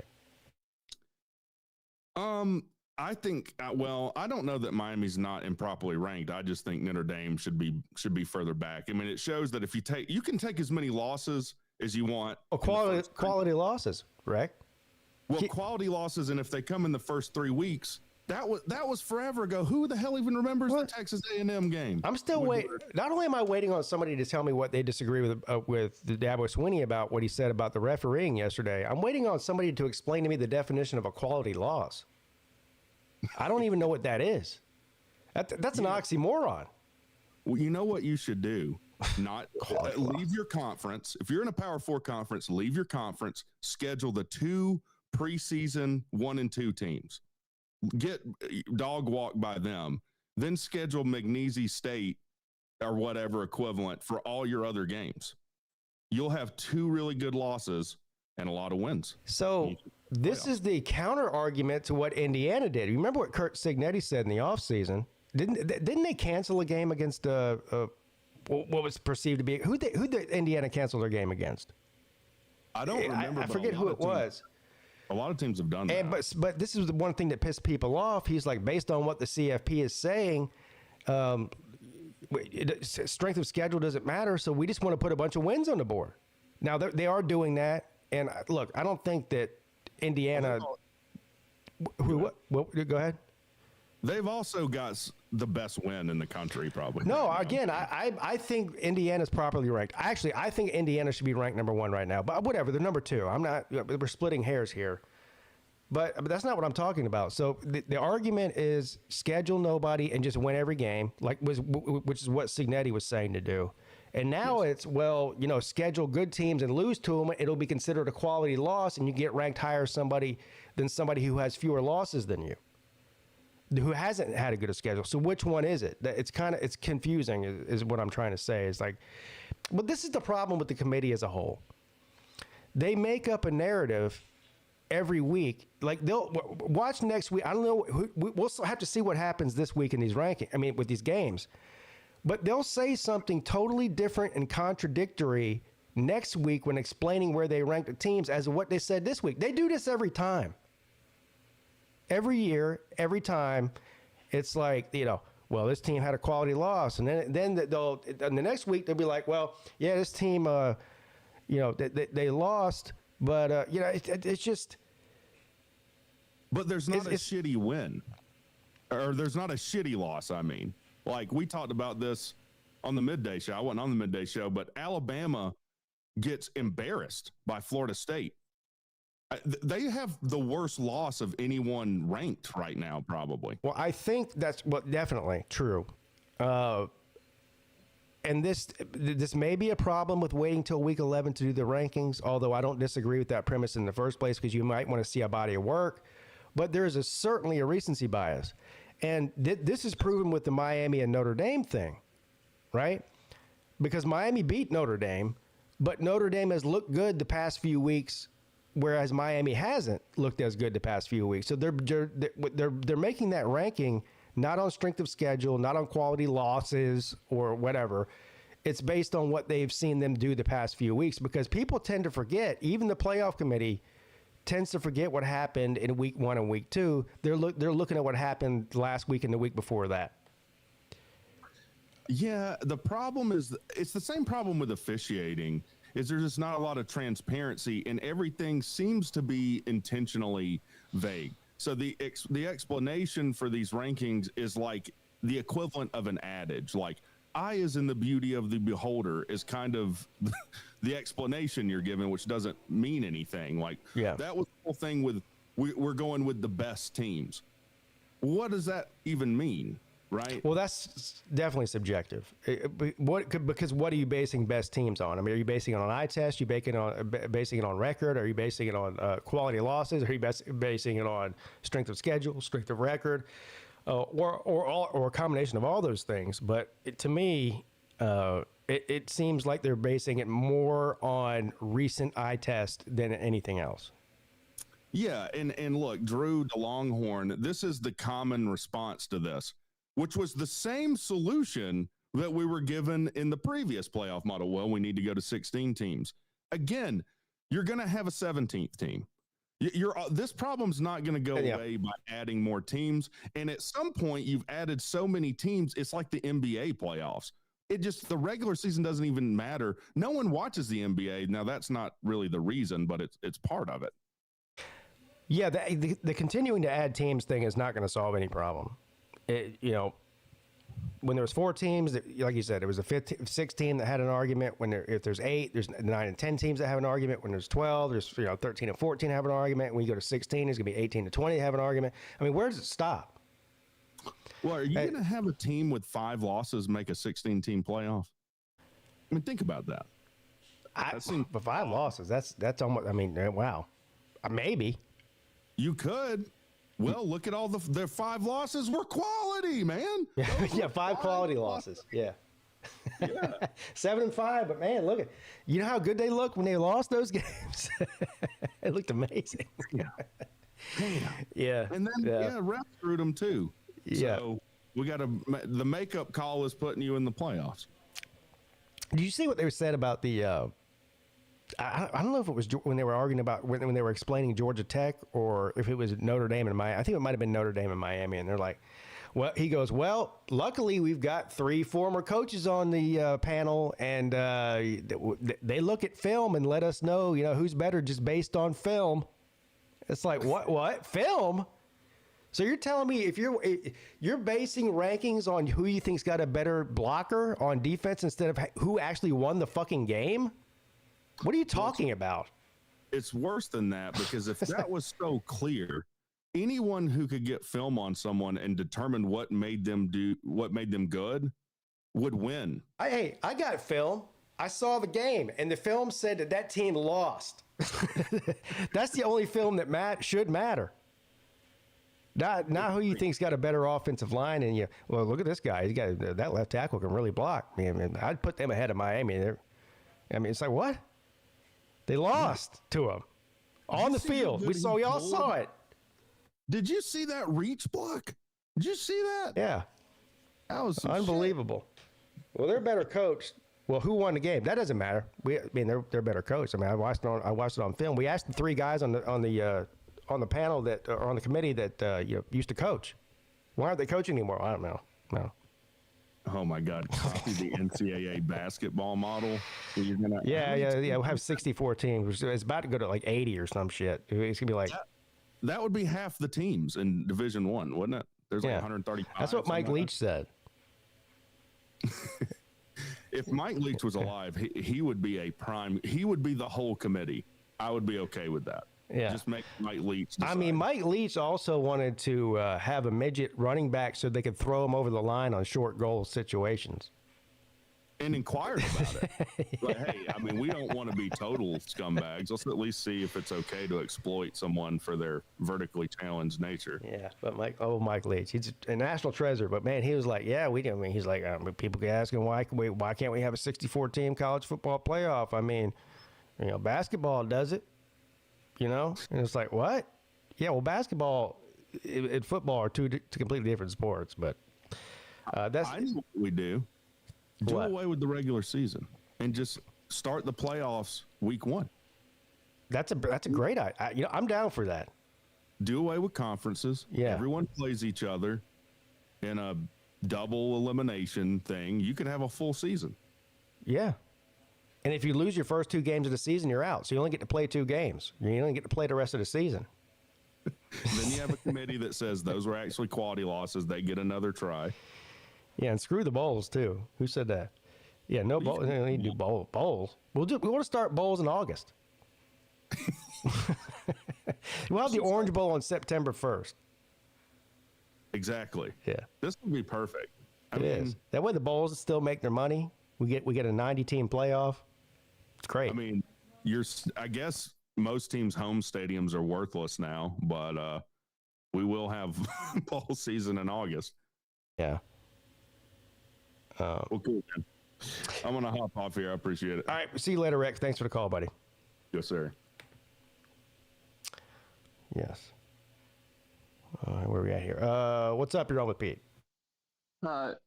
G: I think, well, I don't know that Miami's not improperly ranked. I just think Notre Dame should be further back. I mean, it shows that if you can take as many losses as you want.
C: Oh, quality losses, correct?
G: Well, quality losses, and if they come in the first 3 weeks, that was forever ago. Who the hell even remembers the Texas A&M game?
C: I'm still waiting. Not only am I waiting on somebody to tell me what they disagree with the Dabo Swinney about what he said about the refereeing yesterday, I'm waiting on somebody to explain to me the definition of a quality loss. I don't even know what that is. That's an oxymoron.
G: Well, you know what you should do? Not leave your conference. If you're in a Power 4 conference, leave your conference. Schedule the 2 preseason 1 and 2 teams. Get dog walk by them. Then schedule McNeese State or whatever equivalent for all your other games. You'll have 2 really good losses and a lot of wins.
C: So this is the counter argument to what Indiana did. You remember what Kurt Signetti said in the offseason? Didn't they cancel a game against what was perceived to be who did Indiana cancel their game against?
G: I don't remember.
C: I forget who it was.
G: A lot of teams have done that.
C: But this is the one thing that pissed people off. He's like, based on what the CFP is saying, strength of schedule doesn't matter. So we just want to put a bunch of wins on the board. Now they are doing that. And look, I don't think that Indiana. Go ahead.
G: They've also got the best win in the country, probably.
C: No,
G: right now.
C: again, I think Indiana's properly ranked. I think Indiana should be ranked number 1 right now. But whatever, they're number 2. We're splitting hairs here. But that's not what I'm talking about. So the argument is schedule nobody and just win every game, which is what Signetti was saying to do. And now it's, schedule good teams and lose to them. It'll be considered a quality loss, and you get ranked higher than somebody who has fewer losses than you, who hasn't had a good schedule. So which one is it? It's confusing is what I'm trying to say. It's like, but this is the problem with the committee as a whole. They make up a narrative every week. Like, they'll watch next week. I don't know. We'll have to see what happens this week in these with these games. But they'll say something totally different and contradictory next week when explaining where they rank the teams as what they said this week. They do this every time. Every year, every time, it's like, this team had a quality loss. And then the next week, they'll be like, well, yeah, this team, they lost. But, it's just.
G: But there's not a shitty win. Or there's not a shitty loss, I mean. Like, we talked about this on the midday show. I wasn't on the midday show, but Alabama gets embarrassed by Florida State. They have the worst loss of anyone ranked right now, probably.
C: Well, I think that's definitely true. And this may be a problem with waiting till week 11 to do the rankings, although I don't disagree with that premise in the first place, because you might want to see a body of work. But there is certainly a recency bias. And this is proven with the Miami and Notre Dame thing, right? Because Miami beat Notre Dame, but Notre Dame has looked good the past few weeks, whereas Miami hasn't looked as good the past few weeks. So they're making that ranking not on strength of schedule, not on quality losses or whatever. It's based on what they've seen them do the past few weeks, because people tend to forget, even the playoff committee tends to forget what happened in week 1 and week 2. They're looking at what happened last week and the week before that.
G: Yeah, the problem is it's the same problem with officiating. Is there's just not a lot of transparency, and everything seems to be intentionally vague. So the explanation for these rankings is like the equivalent of an adage, like eye is in the beauty of the beholder is kind of the explanation you're given, which doesn't mean anything. Like, that was the whole thing with we're going with the best teams. What does that even mean? Right. Well,
C: that's definitely subjective. Because what are you basing best teams on? I mean, are you basing it on eye test? Are you basing it on record? Are you basing it on quality losses? Are you basing it on strength of schedule, strength of record, or a combination of all those things? But to me, it seems like they're basing it more on recent eye test than anything else.
G: Yeah, and look, Drew the Longhorn, this is the common response to this, which was the same solution that we were given in the previous playoff model. Well, we need to go to 16 teams. Again, you're going to have a 17th team. This problem's not going to go away by adding more teams. And at some point, you've added so many teams, it's like the NBA playoffs. The regular season doesn't even matter. No one watches the NBA. Now, that's not really the reason, but it's part of it.
C: Yeah, the continuing to add teams thing is not going to solve any problem. When there was 4 teams, like you said, there was a 6th team that had an argument. If there's 8, there's 9 and 10 teams that have an argument. When there's 12, there's 13 and 14 have an argument. When you go to 16, it's going to be 18 to 20 have an argument. I mean, where does it stop?
G: Well, are you going to have a team with 5 losses make a 16-team playoff? I mean, think about that.
C: But 5 losses, that's almost. I mean, wow, maybe
G: you could. Well, look at all their 5 losses were quality, man.
C: Yeah, 5 quality losses. Yeah. 7 and 5, but man, look at how good they looked when they lost those games. It looked amazing. Yeah.
G: And then refs screwed them too.
C: Yeah.
G: So we got the makeup call is putting you in the playoffs.
C: Did you see what they said about the? I don't know if it was when they were arguing about when they were explaining Georgia Tech, or if it was Notre Dame and Miami. I think it might have been Notre Dame and Miami, and they're like, well, he goes, well, luckily we've got 3 former coaches on the panel, and they look at film and let us know, who's better just based on film. It's like, what film? So you're telling me if you're basing rankings on who you think's got a better blocker on defense instead of who actually won the fucking game? What are you talking about?
G: It's worse than that, because if that was so clear, anyone who could get film on someone and determine what made them good would win.
C: I got film. I saw the game, and the film said that team lost. That's the only film that should matter. Not who you think's got a better offensive line, and well, look at this guy. He's got that left tackle can really block. I mean, I'd put them ahead of Miami. It's like, what? They lost to him on the field. We all saw it.
G: Did you see that reach block? Did you see that?
C: Yeah,
G: that was
C: unbelievable. Shit. Well, they're better coached. Well, who won the game? That doesn't matter. They're better coached. I mean, I watched it on film. We asked the three guys on the panel that or on the committee that used to coach. Why aren't they coaching anymore? I don't know. No.
G: Oh my God! Copy the NCAA basketball model.
C: Yeah. We'll have 64 teams. It's about to go to like 80 or some shit. It's gonna be like
G: that would be half the teams in Division I, wouldn't it? There's like 135.
C: That's what Mike Leach said.
G: If Mike Leach was alive, he would be a prime. He would be the whole committee. I would be okay with that.
C: Yeah.
G: Just make Mike Leach decide.
C: I mean, Mike Leach also wanted to have a midget running back so they could throw him over the line on short goal situations.
G: And inquired about it. But hey, I mean, we don't want to be total scumbags. Let's at least see if it's okay to exploit someone for their vertically challenged nature.
C: Yeah, but Mike Leach, he's a national treasure. But man, he was like, yeah, we do. I mean, he's like, people get asking why can't we have a 64-team college football playoff? I mean, basketball does it. And it's like, what? Yeah, well, basketball and football are two completely different sports, but that's...
G: I know what we do. Do away with the regular season and just start the playoffs week 1.
C: That's a great idea. I'm down for that.
G: Do away with conferences.
C: Yeah.
G: Everyone plays each other in a double elimination thing. You could have a full season.
C: Yeah. And if you lose your first 2 games of the season, you're out. So you only get to play 2 games. You only get to play the rest of the season.
G: Then you have a committee that says those were actually quality losses. They get another try.
C: Yeah, and screw the bowls, too. Who said that? Yeah, no bowls. We need to do bowls. We want to start bowls in August. We'll have the Orange Bowl on September 1st.
G: Exactly.
C: Yeah.
G: This would be perfect.
C: It is. That way the bowls still make their money. We get a 90-team playoff. It's great.
G: I mean, I guess most teams' home stadiums are worthless now, but we will have bowl season in August.
C: Yeah.
G: Well, cool, man. I'm going to hop off here. I appreciate it.
C: All right. See you later, Rex. Thanks for the call, buddy.
G: Yes, sir.
C: Yes. Where are we at here? What's up? You're on with Pete.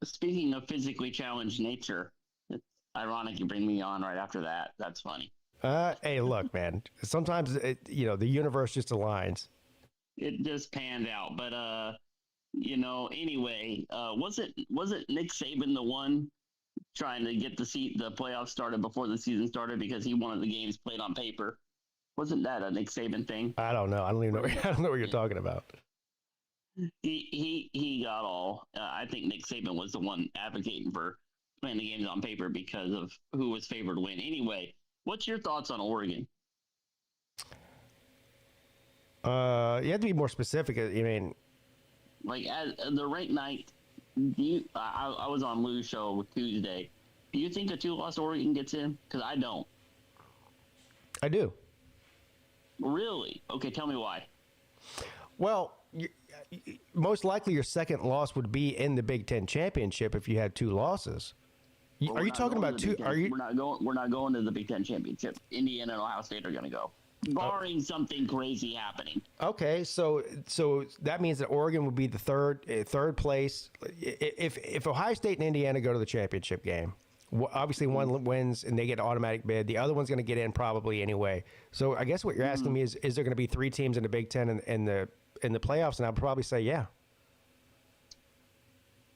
H: Speaking of physically challenged nature, it's ironic you bring me on right after that. That's funny.
C: Hey, look, man. Sometimes, the universe just aligns.
H: It just panned out. But, anyway, was it Nick Saban the one trying to get the playoffs started before the season started because he wanted the games played on paper? Wasn't that a Nick Saban thing?
C: I don't know. I don't even know. I don't know what you're talking about.
H: He got all. I think Nick Saban was the one advocating for playing the games on paper because of who was favored to win. Anyway, what's your thoughts on Oregon?
C: You have to be more specific. I mean,
H: like at the ranked night. I was on Lou's show Tuesday. Do you think a 2-loss Oregon gets in? Because I don't.
C: I do.
H: Really? Okay, tell me why.
C: Well, most likely your second loss would be in the Big Ten championship if you had 2 losses. Are you talking about 2?
H: We're not going to the Big Ten championship. Indiana and Ohio State are going to go, barring something crazy happening.
C: Okay, so that means that Oregon would be the third place. If Ohio State and Indiana go to the championship game, obviously one wins and they get an automatic bid. The other one's going to get in probably anyway. So I guess what you're asking me is there going to be 3 teams in the Big Ten in the playoffs? And I'd probably say yeah.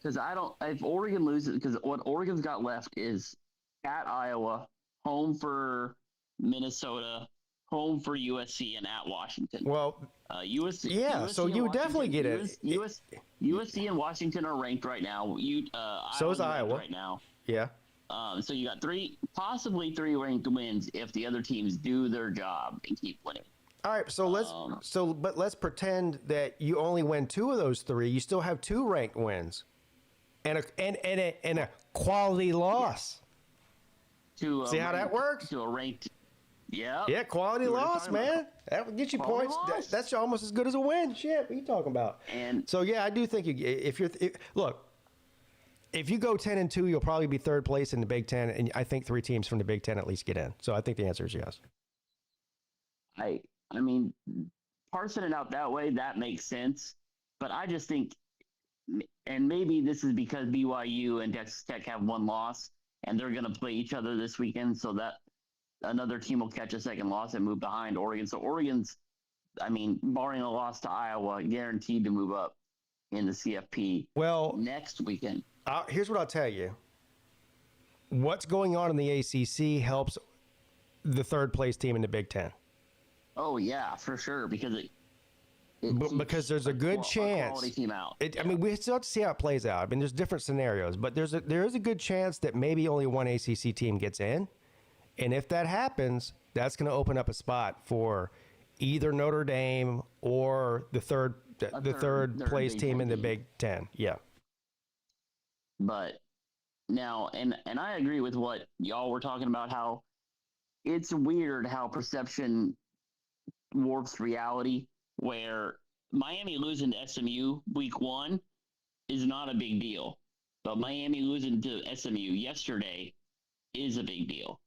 H: Because if Oregon loses, because what Oregon's got left is at Iowa, home for Minnesota, home for USC and at Washington.
C: Well,
H: USC.
C: yeah,
H: USC
C: so
H: and
C: you would definitely get it.
H: USC and Washington are ranked right now.
C: So is Iowa
H: right now.
C: Yeah.
H: So you got possibly three ranked wins if the other teams do their job and keep winning.
C: All right, so let's pretend that you only win 2 of those 3. You still have 2 ranked wins, and a quality loss. See how that works?
H: To a ranked, yeah.
C: Yeah, quality loss, man. That would get you points. That's almost as good as a win. Shit, what are you talking about?
H: And
C: so yeah, I do think if you go 10-2, you'll probably be 3rd place in the Big Ten, and I think 3 teams from the Big Ten at least get in. So I think the answer is yes.
H: I mean, parsing it out that way, that makes sense. But I just think, and maybe this is because BYU and Texas Tech have 1 loss, and they're going to play each other this weekend, so that another team will catch a second loss and move behind Oregon. So Oregon's, I mean, barring a loss to Iowa, guaranteed to move up in the CFP next weekend.
C: Here's what I'll tell you. What's going on in the ACC helps the 3rd place team in the Big Ten.
H: Oh yeah, for sure, because
C: because there's a good chance.
H: Quality team out.
C: I mean, we still have to see how it plays out. I mean, there's different scenarios, but there is a good chance that maybe only one ACC team gets in, and if that happens, that's going to open up a spot for either Notre Dame or the third place team in the Big Ten. Yeah.
H: But now, and I agree with what y'all were talking about, how it's weird how perception warps reality, where Miami losing to SMU week 1 is not a big deal. But Miami losing to SMU yesterday is a big deal.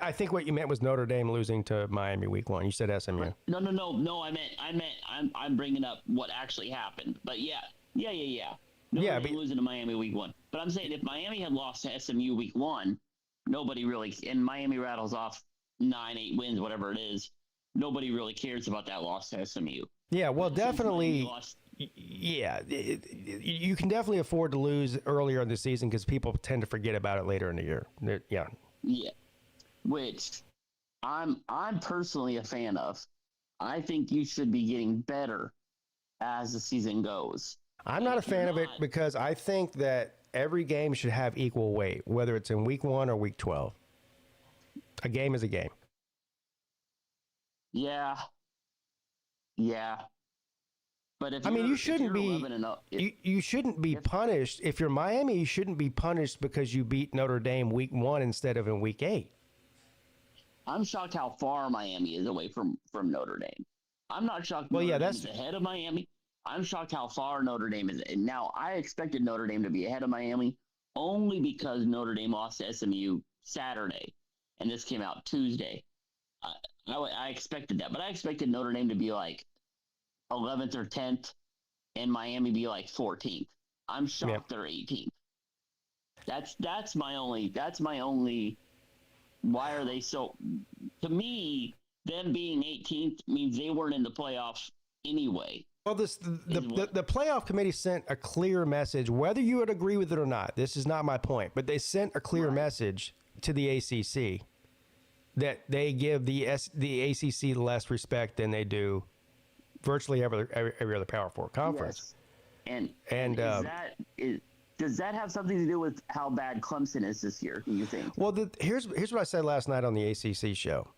C: I think what you meant was Notre Dame losing to Miami week 1. You said SMU.
H: No. I'm bringing up what actually happened. But yeah. Notre Dame losing to Miami week 1. But I'm saying if Miami had lost to SMU week 1, nobody really, and Miami rattles off 9-8 wins, whatever it is, nobody really cares about that loss to SMU.
C: Yeah, well, definitely. Yeah, you can definitely afford to lose earlier in the season because people tend to forget about it later in the year. Yeah.
H: Yeah, which I'm personally a fan of. I think you should be getting better as the season goes.
C: I'm not a fan of it because I think that every game should have equal weight, whether it's in week 1 or week 12. A game is a game.
H: Yeah. But if
C: you shouldn't be you shouldn't be punished. If you're Miami, you shouldn't be punished because you beat Notre Dame week 1 instead of in week 8.
H: I'm shocked how far Miami is away from Notre Dame. I'm not shocked Notre Dame's ahead of Miami. I'm shocked how far Notre Dame is. And now, I expected Notre Dame to be ahead of Miami only because Notre Dame lost to SMU Saturday, and this came out Tuesday. I expected that, but I expected Notre Dame to be like 11th or 10th, and Miami be like 14th. I'm shocked they're 18th. That's my only. Why are they so? To me, them being 18th means they weren't in the playoffs anyway.
C: Well, the playoff committee sent a clear message, whether you would agree with it or not. This is not my point, but they sent a clear message to the ACC that they give the ACC less respect than they do virtually every other Power 4 conference.
H: Yes. And does that have something to do with how bad Clemson is this year, do you think? Well,
C: here's what I said last night on the ACC show.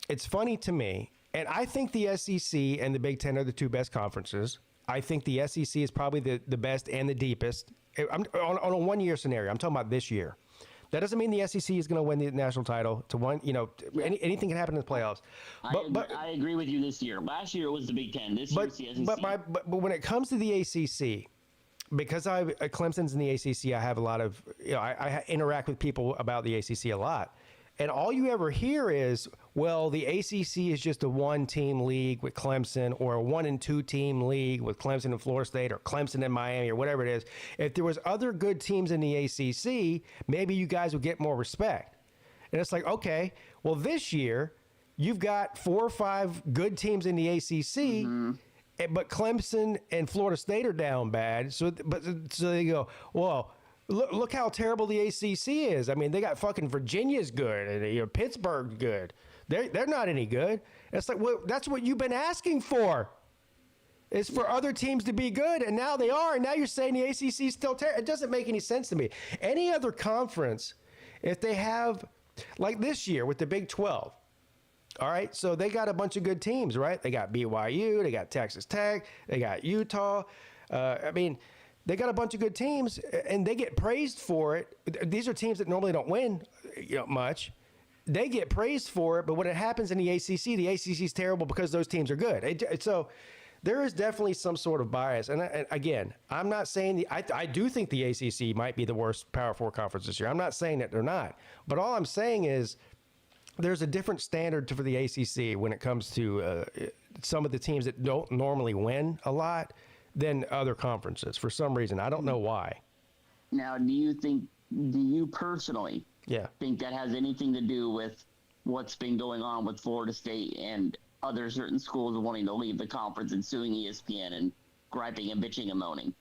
C: It's funny to me, and I think the SEC and the Big Ten are the 2 best conferences. I think the SEC is probably the best and the deepest. I'm on a 1-year scenario. I'm talking about this year. That doesn't mean the SEC is going to win the national title. Anything can happen in the playoffs. But
H: I agree with you this year. Last year it was the Big Ten. This year it's the SEC.
C: But when it comes to the ACC, because Clemson's in the ACC, I have a lot of I interact with people about the ACC a lot. And all you ever hear is, well, the ACC is just a 1-team league with Clemson, or a 1 and 2 team league with Clemson and Florida State, or Clemson and Miami, or whatever it is. If there was other good teams in the ACC, maybe you guys would get more respect. And it's like, okay, well, this year you've got 4 or 5 good teams in the ACC, but Clemson and Florida State are down bad. So they go, well, Look how terrible the ACC is. I mean, they got fucking Virginia's good, and Pittsburgh's good. They're not any good. It's like, well, that's what you've been asking for. Is for other teams to be good, and now they are, and now you're saying the ACC is still terrible. It doesn't make any sense to me. Any other conference, if they have, like this year with the Big 12, all right, so they got a bunch of good teams, right? They got BYU, they got Texas Tech, they got Utah. They got a bunch of good teams, and they get praised for it. These are teams that normally don't win much. They get praised for it, but when it happens in the ACC is terrible because those teams are good. So there is definitely some sort of bias. And again, I'm not saying I do think the ACC might be the worst Power 4 conference this year. I'm not saying that they're not. But all I'm saying is there's a different standard for the ACC when it comes to some of the teams that don't normally win a lot than other conferences for some reason. I don't know why.
H: Now, do you personally think that has anything to do with what's been going on with Florida State and other certain schools wanting to leave the conference and suing ESPN and griping and bitching and moaning?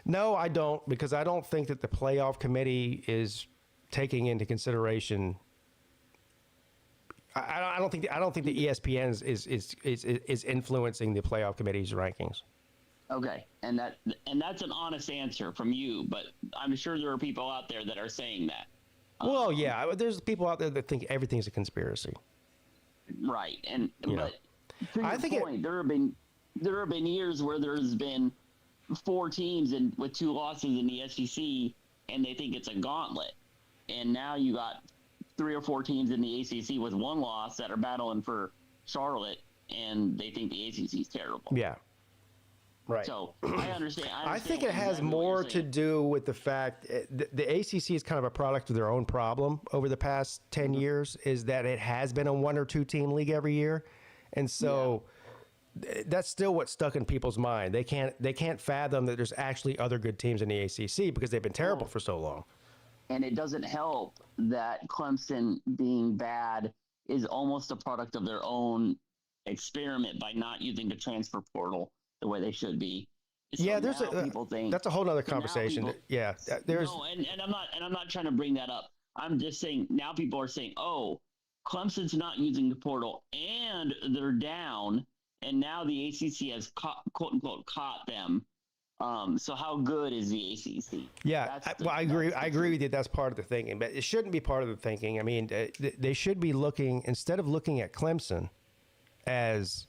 C: No, I don't, because I don't think that the playoff committee is taking into consideration. I don't think the ESPN is influencing the playoff committee's rankings.
H: Okay, and that's an honest answer from you, but I'm sure there are people out there that are saying that.
C: Well, yeah, there's people out there that think everything's a conspiracy.
H: Right, but to
C: I
H: your
C: think
H: point, there have been years where there's been 4 teams with 2 losses in the SEC, and they think it's a gauntlet, and now you got 3 or 4 teams in the ACC with 1 loss that are battling for Charlotte, and they think the ACC is terrible.
C: Yeah. Right.
H: So I understand.
C: I think it has more to do with the fact the ACC is kind of a product of their own problem over the past 10 years, is that it has been a 1 or 2 team league every year. And so that's still what's stuck in people's mind. They can't fathom that there's actually other good teams in the ACC because they've been terrible for so long.
H: And it doesn't help that Clemson being bad is almost a product of their own experiment by not using the transfer portal the way they should be. So people think
C: that's a whole other conversation.
H: And I'm not trying to bring that up. I'm just saying now people are saying, oh, Clemson's not using the portal and they're down, and now the ACC has quote unquote caught them. So how good is the ACC?
C: Yeah, I agree. I agree with you. That's part of the thinking, but it shouldn't be part of the thinking. I mean, they should be looking, instead of looking at Clemson as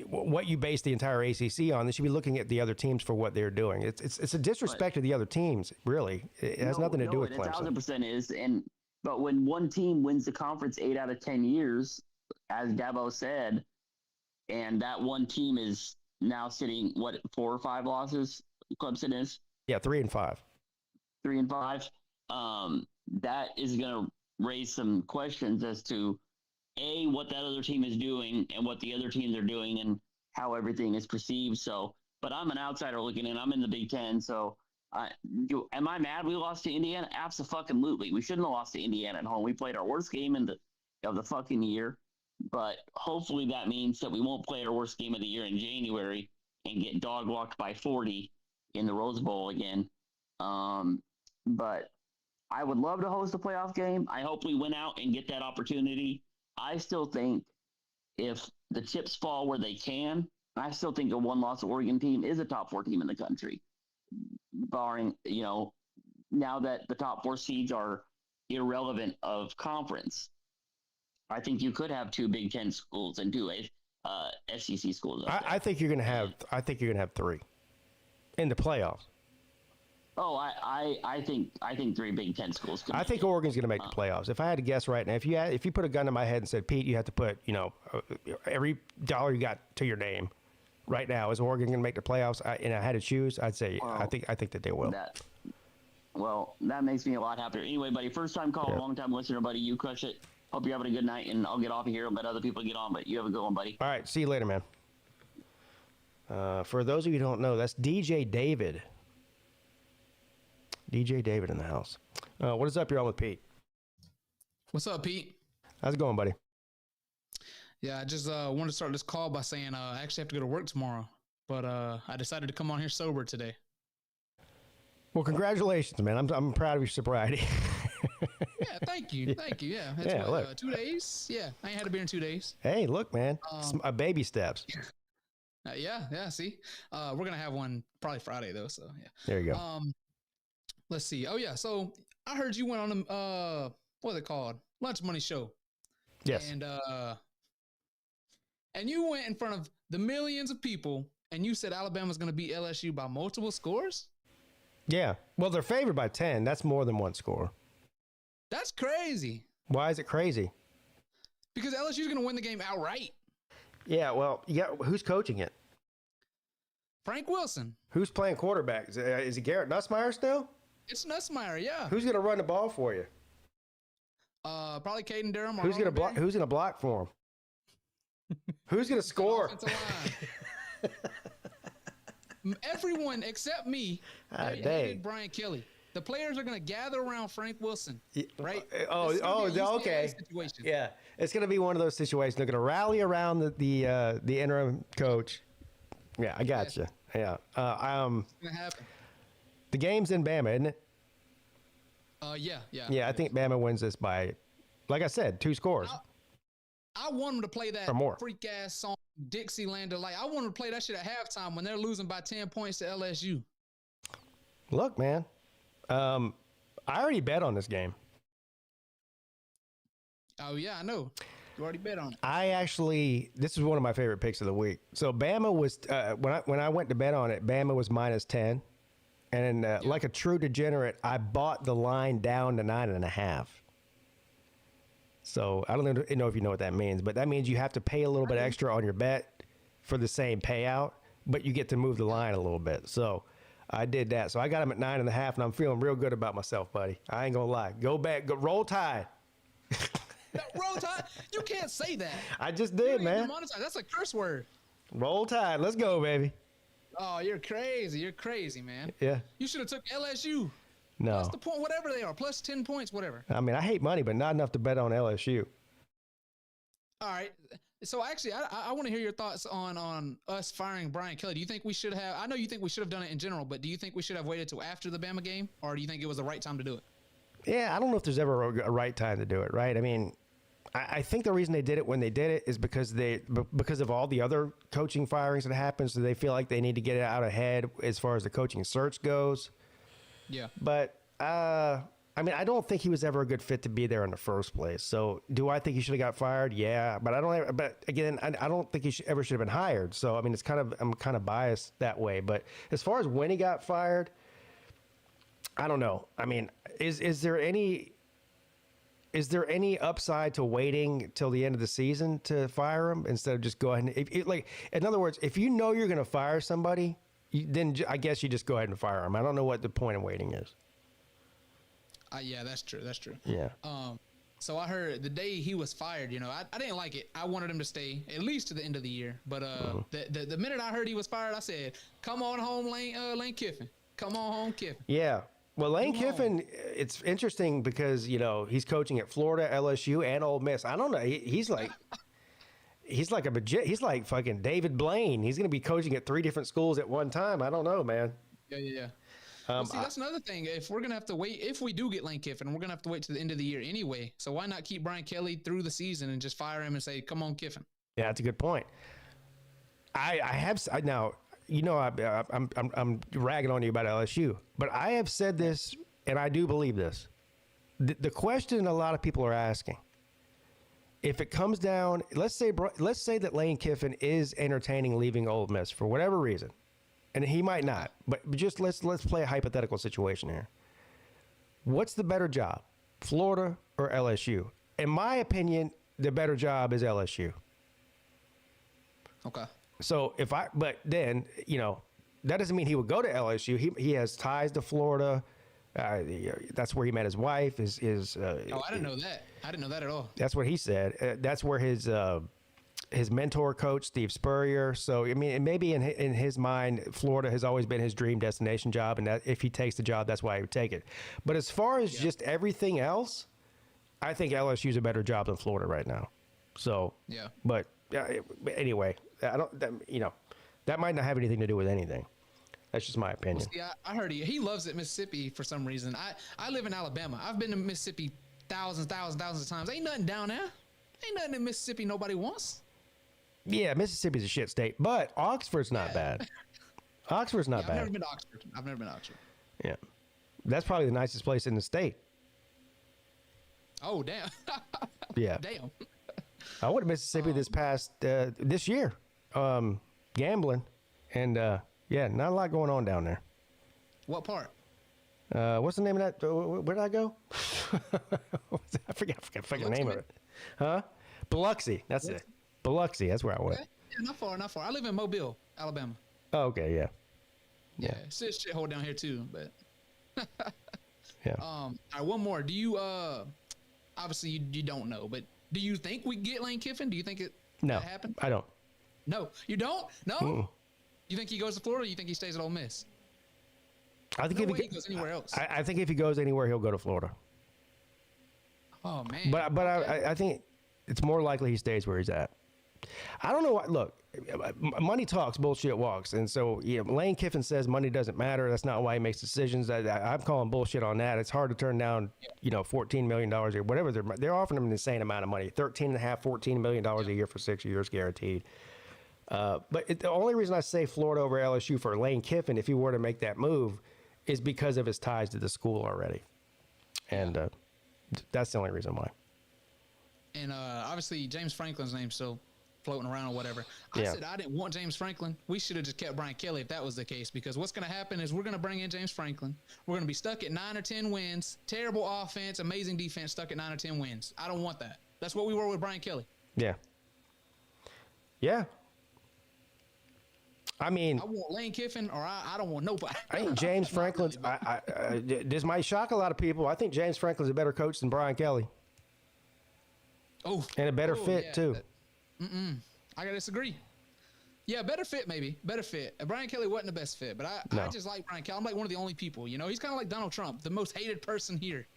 C: what you base the entire ACC on, they should be looking at the other teams for what they're doing. It's a disrespect to the other teams. Really, it has nothing to do with Clemson.
H: 1,000% is. But when one team wins the conference 8 out of 10 years, as Dabo said, and that one team is now sitting 4 or 5 losses, Clemson is?
C: Yeah, 3 and 5.
H: 3 and 5. That is going to raise some questions as to what that other team is doing and what the other teams are doing and how everything is perceived. So, but I'm an outsider looking in. I'm in the Big Ten. So, am I mad we lost to Indiana? Absolutely. We shouldn't have lost to Indiana at home. We played our worst game of the fucking year. But hopefully that means that we won't play our worst game of the year in January and get dog walked by 40 in the Rose Bowl again. But I would love to host a playoff game. I hope we win out and get that opportunity. I still think if the chips fall where they can, I still think a 1-loss Oregon team is a top 4 team in the country, barring, now that the top 4 seeds are irrelevant of conference. I think you could have 2 Big Ten schools and 2 SEC schools.
C: I think you're going to have. I think you're going to have 3 in the playoffs.
H: Oh, I think 3 Big Ten schools.
C: I think Oregon's going to make the playoffs. If I had to guess right now, if you put a gun to my head and said, Pete, you have to put every dollar you got to your name right now, is Oregon going to make the playoffs? And I had to choose, I'd say I think that they will.
H: That makes me a lot happier. Anyway, buddy, first time caller, long time listener, buddy. You crush it. Hope you're having a good night, and I'll get off of here and let other people get on, but you have a good one, buddy.
C: All right, see you later, man. For those of you who don't know, that's DJ David. DJ David in the house. What is up? You're on with Pete.
I: What's up, Pete?
C: How's it going, buddy?
I: Yeah, I just wanted to start this call by saying I actually have to go to work tomorrow, but I decided to come on here sober today.
C: Well, congratulations, man. I'm proud of your sobriety.
I: Yeah, thank you. Yeah, it's
C: Yeah, look.
I: 2 days. Yeah, I ain't had a beer in 2 days.
C: Hey, look, man, baby steps.
I: Yeah. See, we're gonna have one probably Friday though. So yeah.
C: There you go.
I: Let's see. Oh yeah. So I heard you went on the what's it called? Lunch Money Show.
C: Yes.
I: And you went in front of the millions of people and you said Alabama's gonna beat LSU by multiple scores.
C: Yeah. Well, they're favored by 10. That's more than one score.
I: That's crazy.
C: Why is it crazy?
I: Because LSU's gonna win the game outright.
C: Yeah. Well, who's coaching it?
I: Frank Wilson.
C: Who's playing quarterback? Is it Garrett Nussmeier still?
I: It's Nussmeier, yeah.
C: Who's gonna run the ball for you?
I: Probably Caden Durham. Or
C: Who's gonna block? Who's gonna block for him? Who's gonna score?
I: Everyone except me. Hated Brian Kelly. The players are gonna gather around Frank Wilson, right?
C: Okay. Yeah, it's gonna be one of those situations. They're gonna rally around the interim coach. Yeah, I got you. Yeah.
I: It's gonna happen.
C: The game's in Bama, isn't it?
I: Yeah.
C: Yeah, I think Bama wins this by, like I said, 2 scores.
I: I want them to play that
C: or more.
I: Freak ass song, Dixieland Delight. I want them to play that shit at halftime when they're losing by 10 points to LSU.
C: Look, man, I already bet on this game.
I: Oh yeah, I know. You already bet on
C: this
I: it.
C: is one of my favorite picks of the week. So Bama was when I went to bet on it, Bama was -10. And like a true degenerate, I bought the line down to 9.5. So I don't know if you know what that means, but that means you have to pay a little bit extra on your bet for the same payout, but you get to move the line a little bit. So I did that. So I got him at 9.5, and I'm feeling real good about myself, buddy. I ain't gonna lie. Go back, roll Tide.
I: Roll Tide? You can't say that.
C: I just did, man.
I: That's a curse word.
C: Roll Tide. Let's go, baby.
I: Oh, you're crazy. You're crazy, man.
C: Yeah.
I: You should have took LSU.
C: No.
I: Plus the point, whatever they are, plus 10 points, whatever.
C: I mean, I hate money, but not enough to bet on LSU.
I: All right. So actually, I want to hear your thoughts on us firing Brian Kelly. Do you think we should have? I know you think we should have done it in general, but do you think we should have waited till after the Bama game, or do you think it was the right time to do it?
C: Yeah, I don't know if there's ever a right time to do it, right? I mean, I think the reason they did it when they did it is because of all the other coaching firings that happened, so they feel like they need to get it out ahead as far as the coaching search goes.
I: Yeah.
C: But I mean, I don't think he was ever a good fit to be there in the first place. So, do I think he should have got fired? Yeah, but I don't. But again, I don't think he should have been hired. So, I mean, I'm kind of biased that way. But as far as when he got fired, I don't know. I mean, is there any upside to waiting till the end of the season to fire him instead of just go ahead and in other words, if you know you're going to fire somebody, then I guess you just go ahead and fire him. I don't know what the point of waiting is.
I: Yeah, that's true.
C: Yeah.
I: So I heard the day he was fired, I didn't like it. I wanted him to stay at least to the end of the year. But the minute I heard he was fired, I said, "Come on home, Lane Kiffin. Come on home, Kiffin."
C: Yeah. Well, Lane Kiffin, it's interesting because, he's coaching at Florida, LSU, and Ole Miss. I don't know. He's like a legit. He's like fucking David Blaine. He's going to be coaching at 3 different schools at one time. I don't know, man.
I: Yeah. See, that's another thing. If we're going to have to wait, if we do get Lane Kiffin, we're going to have to wait to the end of the year anyway. So why not keep Brian Kelly through the season and just fire him and say, "Come on, Kiffin"?
C: Yeah, that's a good point. I'm ragging on you about LSU, but I have said this, and I do believe this. The question a lot of people are asking, if it comes down, let's say that Lane Kiffin is entertaining leaving Ole Miss for whatever reason, and he might not, but just let's play a hypothetical situation here. What's the better job, Florida or LSU? In my opinion, the better job is LSU.
I: Okay.
C: So but then, that doesn't mean he would go to LSU. He has ties to Florida. That's where he met his wife. I
I: didn't know that. I didn't know that at all.
C: That's what he said. That's where his mentor coach, Steve Spurrier. So, I mean, maybe in his mind, Florida has always been his dream destination job. And that if he takes the job, that's why he would take it. But as far as just everything else, I think LSU's a better job than Florida right now. So,
I: yeah.
C: But anyway, that might not have anything to do with anything. That's just my opinion.
I: See, I heard he loves it, Mississippi, for some reason. I live in Alabama. I've been to Mississippi thousands of times. Ain't nothing down there. Ain't nothing in Mississippi nobody wants.
C: Yeah, Mississippi's a shit state, but Oxford's not bad. Oxford's not bad.
I: I've never been to Oxford.
C: Yeah. That's probably the nicest place in the state.
I: Oh, damn.
C: Yeah.
I: Damn.
C: I went to Mississippi this year, gambling, and not a lot going on down there.
I: What part?
C: What's the name of that? Where did I go? I forget the name of it. Huh? Biloxi. That's it. Biloxi. That's where I went.
I: Okay. Yeah, not far. I live in Mobile, Alabama.
C: Oh, okay. Yeah.
I: Yeah. It's a shithole down here too, but.
C: Yeah.
I: All right, one more. Do you obviously you don't know, but do you think we get Lane Kiffin? Do you think that happened?
C: I don't.
I: No, you don't? No.
C: Mm-mm.
I: You think he goes to Florida? Or you think he stays at Ole Miss?
C: I think
I: if
C: he
I: goes anywhere else.
C: I think if he goes anywhere, he'll go to Florida.
I: Oh man.
C: But I think it's more likely he stays where he's at. I don't know what. Look, money talks, bullshit walks, and so Lane Kiffin says money doesn't matter. That's not why he makes decisions. I'm calling bullshit on that. It's hard to turn down, $14 million a year, whatever they're offering him an insane amount of money, $13.5–14 million a year for 6 years guaranteed. But the only reason I say Florida over LSU for Lane Kiffin, if he were to make that move, is because of his ties to the school already, and that's the only reason why.
I: And obviously James Franklin's name's still floating around or whatever. I said I didn't want James Franklin. We should have just kept Brian Kelly if that was the case, because what's going to happen is we're going to bring in James Franklin. We're going to be stuck at 9 or 10 wins. Terrible offense, amazing defense, stuck at 9 or 10 wins. I don't want that. That's what we were with Brian Kelly.
C: Yeah. Yeah. I mean,
I: I want Lane Kiffin, or I don't want nobody.
C: I think James Franklin's. This might shock a lot of people. I think James Franklin's a better coach than Brian Kelly.
I: Oh,
C: and a better fit too.
I: I gotta disagree. Yeah, better fit maybe. Better fit. Brian Kelly wasn't the best fit, but I just like Brian Kelly. I'm like one of the only people. He's kind of like Donald Trump, the most hated person here.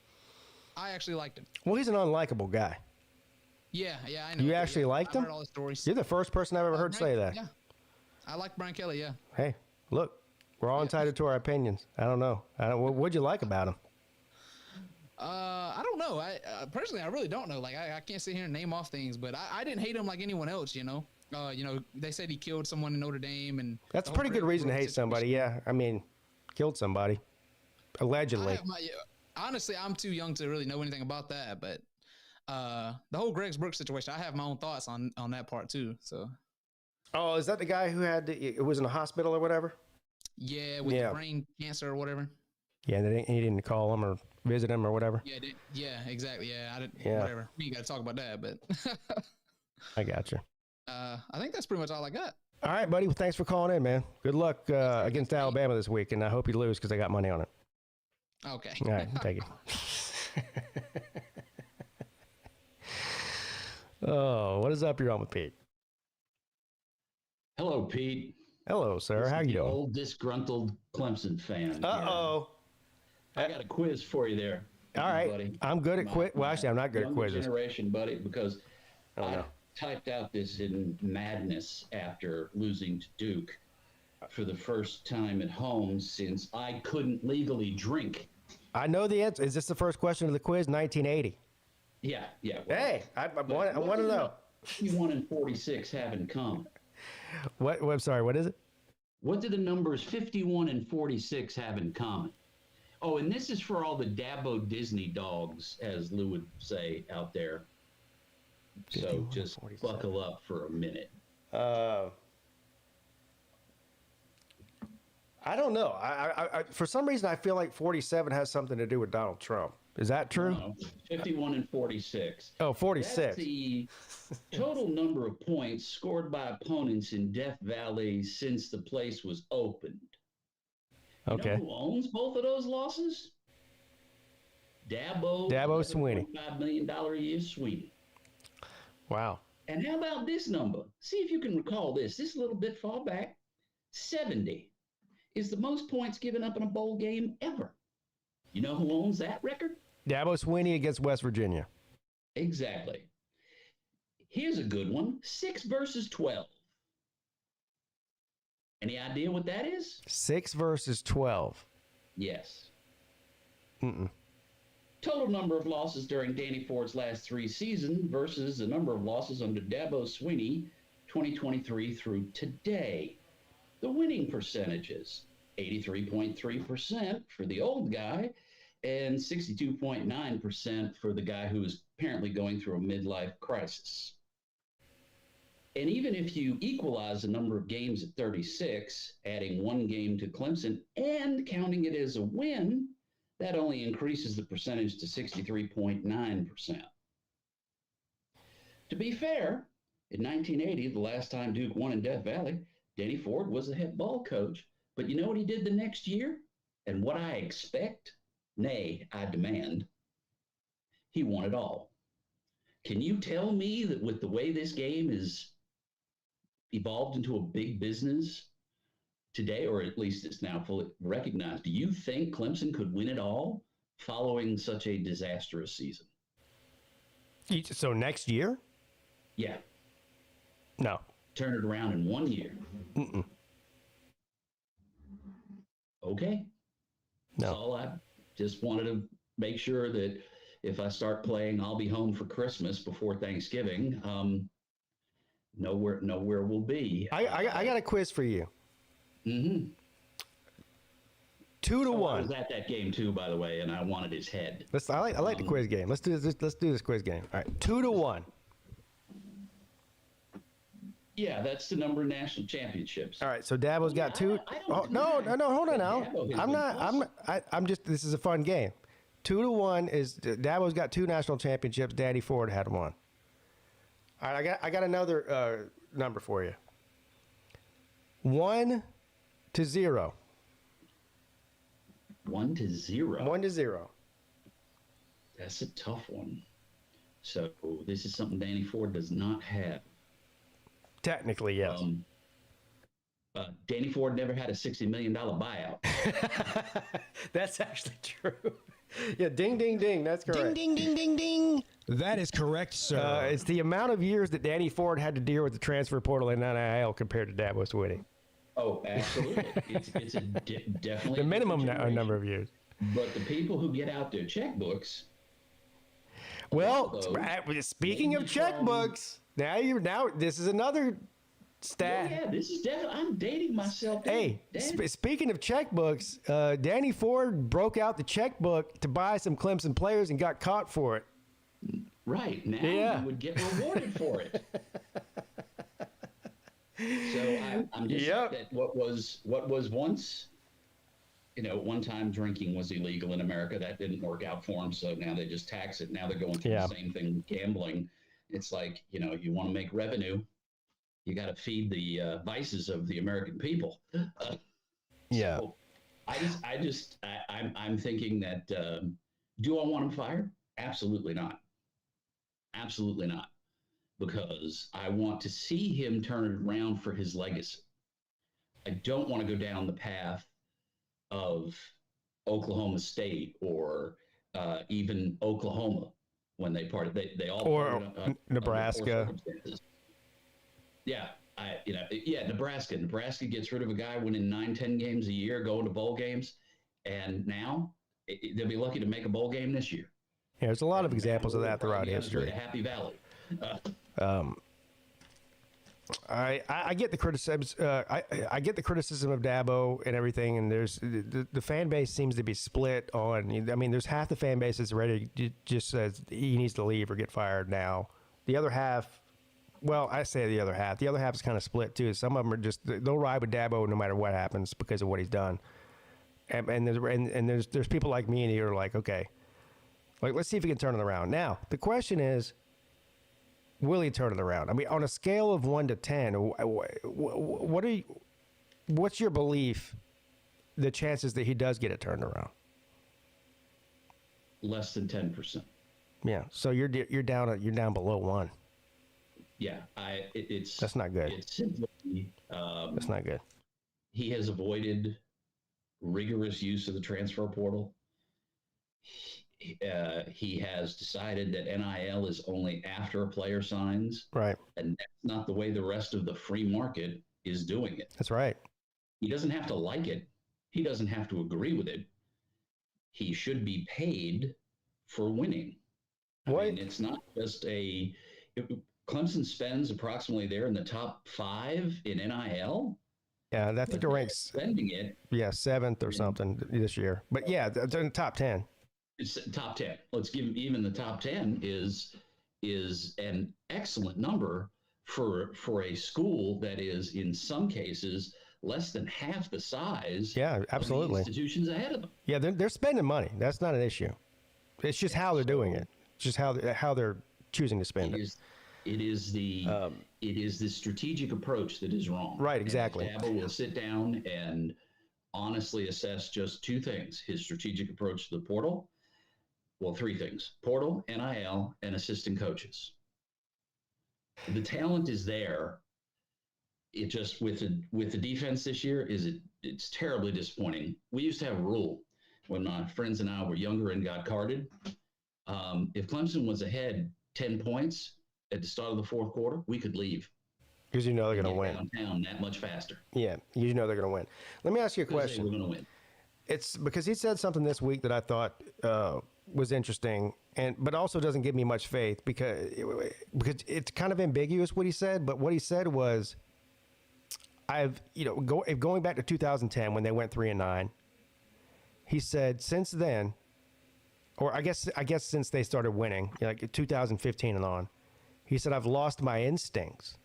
I: I actually liked him.
C: Well, he's an unlikable guy.
I: Yeah, I know.
C: You actually liked him?
I: I heard all the stories.
C: You're the first person I've ever heard say that.
I: Yeah, I like Brian Kelly. Yeah.
C: Hey, look, we're all entitled to our opinions. I don't know. What'd you like about him?
I: I don't know. I personally, I really don't know. Like, I can't sit here and name off things, but I didn't hate him like anyone else. They said he killed someone in Notre Dame, and
C: that's a pretty good reason to hate somebody. Yeah, I mean, killed somebody, allegedly.
I: Honestly, I'm too young to really know anything about that. But the whole Greg Brooks situation, I have my own thoughts on that part too. So. Oh,
C: is that the guy who it was in a hospital or whatever?
I: Yeah, with brain cancer or whatever.
C: Yeah, and he didn't call him or visit him or whatever.
I: Yeah, exactly. Yeah, I didn't.
C: Yeah.
I: Whatever. We ain't got to talk about that, but.
C: I got you.
I: I think that's pretty much all I got.
C: All right, buddy. Well, thanks for calling in, man. Good luck against Alabama this week, and I hope you lose because I got money on it.
I: Okay.
C: All right, take it. Oh, what is up? You're on with Pete.
J: Hello, Pete.
C: Hello, sir. How you doing?
J: Old disgruntled Clemson fan.
C: Uh-oh.
J: I got a quiz for you there.
C: All right.
J: Buddy.
C: I'm good at quiz. Well, actually, I'm not good at quizzes.
J: Generation, buddy, because I typed out this in madness after losing to Duke for the first time at home since I couldn't legally drink.
C: I know the answer. Is this the first question of the quiz? 1980.
J: Yeah. Well,
C: hey, I want to know.
J: 51 and 46 have in common.
C: What? I'm sorry. What is it?
J: What do the numbers 51 and 46 have in common? Oh, and this is for all the Dabo Disney dogs, as Lou would say out there. So just buckle up for a minute.
C: I don't know. I for some reason I feel like 47 has something to do with Donald Trump. Is that true?
J: No, 51 and 46.
C: Oh, 46.
J: That's the total number of points scored by opponents in Death Valley since the place was opened.
C: Okay.
J: You know who owns both of those losses? Dabo
C: Swinney.
J: $5 million a year Swinney.
C: Wow.
J: And how about this number? See if you can recall this. This little bit far back. 70 is the most points given up in a bowl game ever. You know who owns that record?
C: Dabo Swinney against West Virginia.
J: Exactly. Here's a good one. 6 versus 12. Any idea what that is?
C: 6 versus 12.
J: Yes.
C: Mm-mm.
J: Total number of losses during Danny Ford's last 3 seasons versus the number of losses under Dabo Swinney 2023 through today. The winning percentages, 83.3% for the old guy and 62.9% for the guy who is apparently going through a midlife crisis. And even if you equalize the number of games at 36, adding 1 game to Clemson and counting it as a win, that only increases the percentage to 63.9%. To be fair, in 1980, the last time Duke won in Death Valley, Danny Ford was the head ball coach. But you know what he did the next year? And what I expect, nay, I demand, he won it all. Can you tell me that with the way this game is evolved into a big business today, or at least it's now fully recognized, do you think Clemson could win it all following such a disastrous season?
C: So next year?
J: Yeah.
C: No.
J: Turn it around in 1 year.
C: Mm-mm.
J: Okay.
C: No.
J: That's all. I just wanted to make sure that if I start playing I'll Be Home for Christmas before Thanksgiving, know where we'll be.
C: I got a quiz for you.
J: Mm-hmm.
C: 2 to 1.
J: I was at that game too, by the way, and I wanted his head.
C: I like the quiz game. Let's do this quiz game. All right, 2 to 1.
J: Yeah, that's the number of national championships.
C: All right, so Dabo's got 2. No, hold on now. I'm just. This is a fun game. 2 to 1 is Dabo's got 2 national championships. Danny Ford had 1. All right, I got another number for you. 1 to 0.
J: 1 to 0.
C: 1 to 0.
J: That's a tough one. So this is something Danny Ford does not have.
C: Technically, yes.
J: Danny Ford never had a $60 million buyout.
C: That's actually true. Yeah, ding, ding, ding. That's correct.
K: Ding, ding, ding, ding, ding. That is correct, sir.
C: It's the amount of years that Danny Ford had to deal with the transfer portal and NIL compared to Dabo Swinney.
J: Oh, absolutely. It's definitely
C: the minimum number of years.
J: But the people who get out their checkbooks.
C: Well, speaking of checkbooks, now this is another stat.
J: Oh, yeah, this is definitely. I'm dating myself.
C: Hey, speaking of checkbooks, Danny Ford broke out the checkbook to buy some Clemson players and got caught for it.
J: Right now, he would get rewarded for it. So I'm just saying that what was once, one time drinking was illegal in America. That didn't work out for them. So now they just tax it. Now they're going through the same thing with gambling. It's like, you want to make revenue, you got to feed the vices of the American people. So I'm thinking that, do I want him fired? Absolutely not. Absolutely not. Because I want to see him turn it around for his legacy. I don't want to go down the path of Oklahoma State or even Oklahoma when they parted. They all parted
C: Nebraska.
J: Nebraska. Nebraska gets rid of a guy winning 9-10 games a year, going to bowl games, and now they'll be lucky to make a bowl game this year.
C: Yeah, there's a lot of examples of that throughout history.
J: Happy Valley.
C: I get the criticisms. I get the criticism of Dabo and everything, and there's the fan base seems to be split on. I mean, there's half the fan base that's ready just says he needs to leave or get fired now. The other half, well, I say the other half. The other half is kind of split too. Some of them are just they'll ride with Dabo no matter what happens because of what he's done. And there's people like me and you are like, okay, like let's see if he can turn it around. Now the question is, will he turn it around? I mean, on a scale of 1 to 10, what's your belief? The chances that he does get it turned around?
J: Less than 10%.
C: Yeah. So you're down below 1.
J: Yeah.
C: That's not good.
J: It's simply.
C: That's not good.
J: He has avoided rigorous use of the transfer portal. He has decided that NIL is only after a player signs.
C: Right.
J: And that's not the way the rest of the free market is doing it.
C: That's right.
J: He doesn't have to like it. He doesn't have to agree with it. He should be paid for winning. I mean, it's not just Clemson spends approximately there in the top 5 in NIL.
C: Yeah, I think the ranks
J: spending it.
C: Yeah, 7th or something this year. But yeah, they're in the top 10.
J: It's top 10. Let's give even the top 10 is an excellent number for a school that is in some cases less than half the size.
C: Yeah, absolutely.
J: Of the institutions ahead of them.
C: Yeah, they're spending money. That's not an issue. It's just how they're doing it. It's just how they're choosing to spend it.
J: It is the strategic approach that is wrong.
C: Right, exactly.
J: And Dabo will sit down and honestly assess just 2 things: his strategic approach to the portal. Well, 3 things: portal, NIL, and assistant coaches. The talent is there. It just with the defense this year it's terribly disappointing. We used to have a rule when my friends and I were younger and got carded. If Clemson was ahead 10 points at the start of the 4th quarter, we could leave.
C: Because you know they're going to win.
J: Downtown that much faster.
C: Yeah, you know they're going to win. Let me ask you a question.
J: We're going to win.
C: It's because he said something this week that I thought was interesting, but also doesn't give me much faith because it's kind of ambiguous what he said. But what he said was, going back to 2010 when they went 3-9, he said since then, or I guess since they started winning, like 2015 and on, he said I've lost my instincts,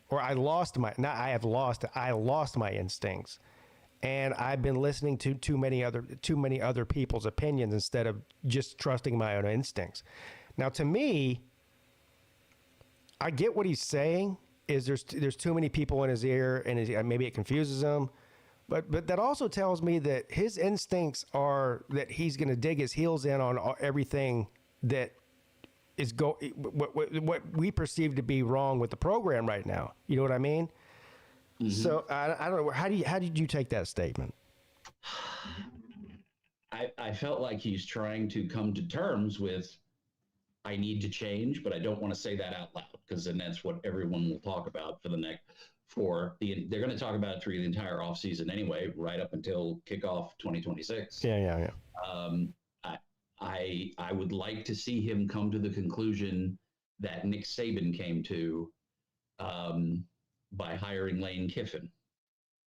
C: or I lost my instincts. And I've been listening to too many other people's opinions instead of just trusting my own instincts. Now, to me, I get what he's saying. Is there's too many people in his ear, and maybe it confuses him. But that also tells me that his instincts are that he's going to dig his heels in on everything that is what we perceive to be wrong with the program right now. You know what I mean? Mm-hmm. So I don't know. How did you take that statement?
J: I felt like he's trying to come to terms with, I need to change, but I don't want to say that out loud because then that's what everyone will talk about for the next they're going to talk about it through the entire offseason anyway, right up until kickoff 2026.
C: Yeah.
J: I would like to see him come to the conclusion that Nick Saban came to by hiring Lane Kiffin,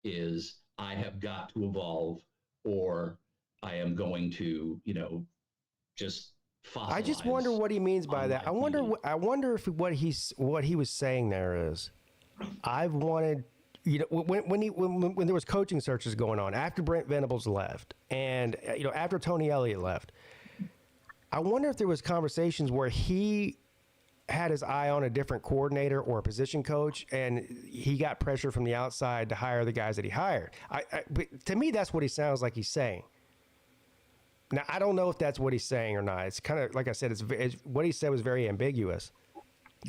J: is I have got to evolve, or I am going to, just fossilize.
C: I just wonder what he means by that. I wonder if what he was saying there is, I've wanted, when there was coaching searches going on after Brent Venables left, and after Tony Elliott left, I wonder if there was conversations where he had his eye on a different coordinator or a position coach, and he got pressure from the outside to hire the guys that he hired. But to me, that's what he sounds like he's saying. Now, I don't know if that's what he's saying or not. It's kind of, like I said, it's what he said was very ambiguous.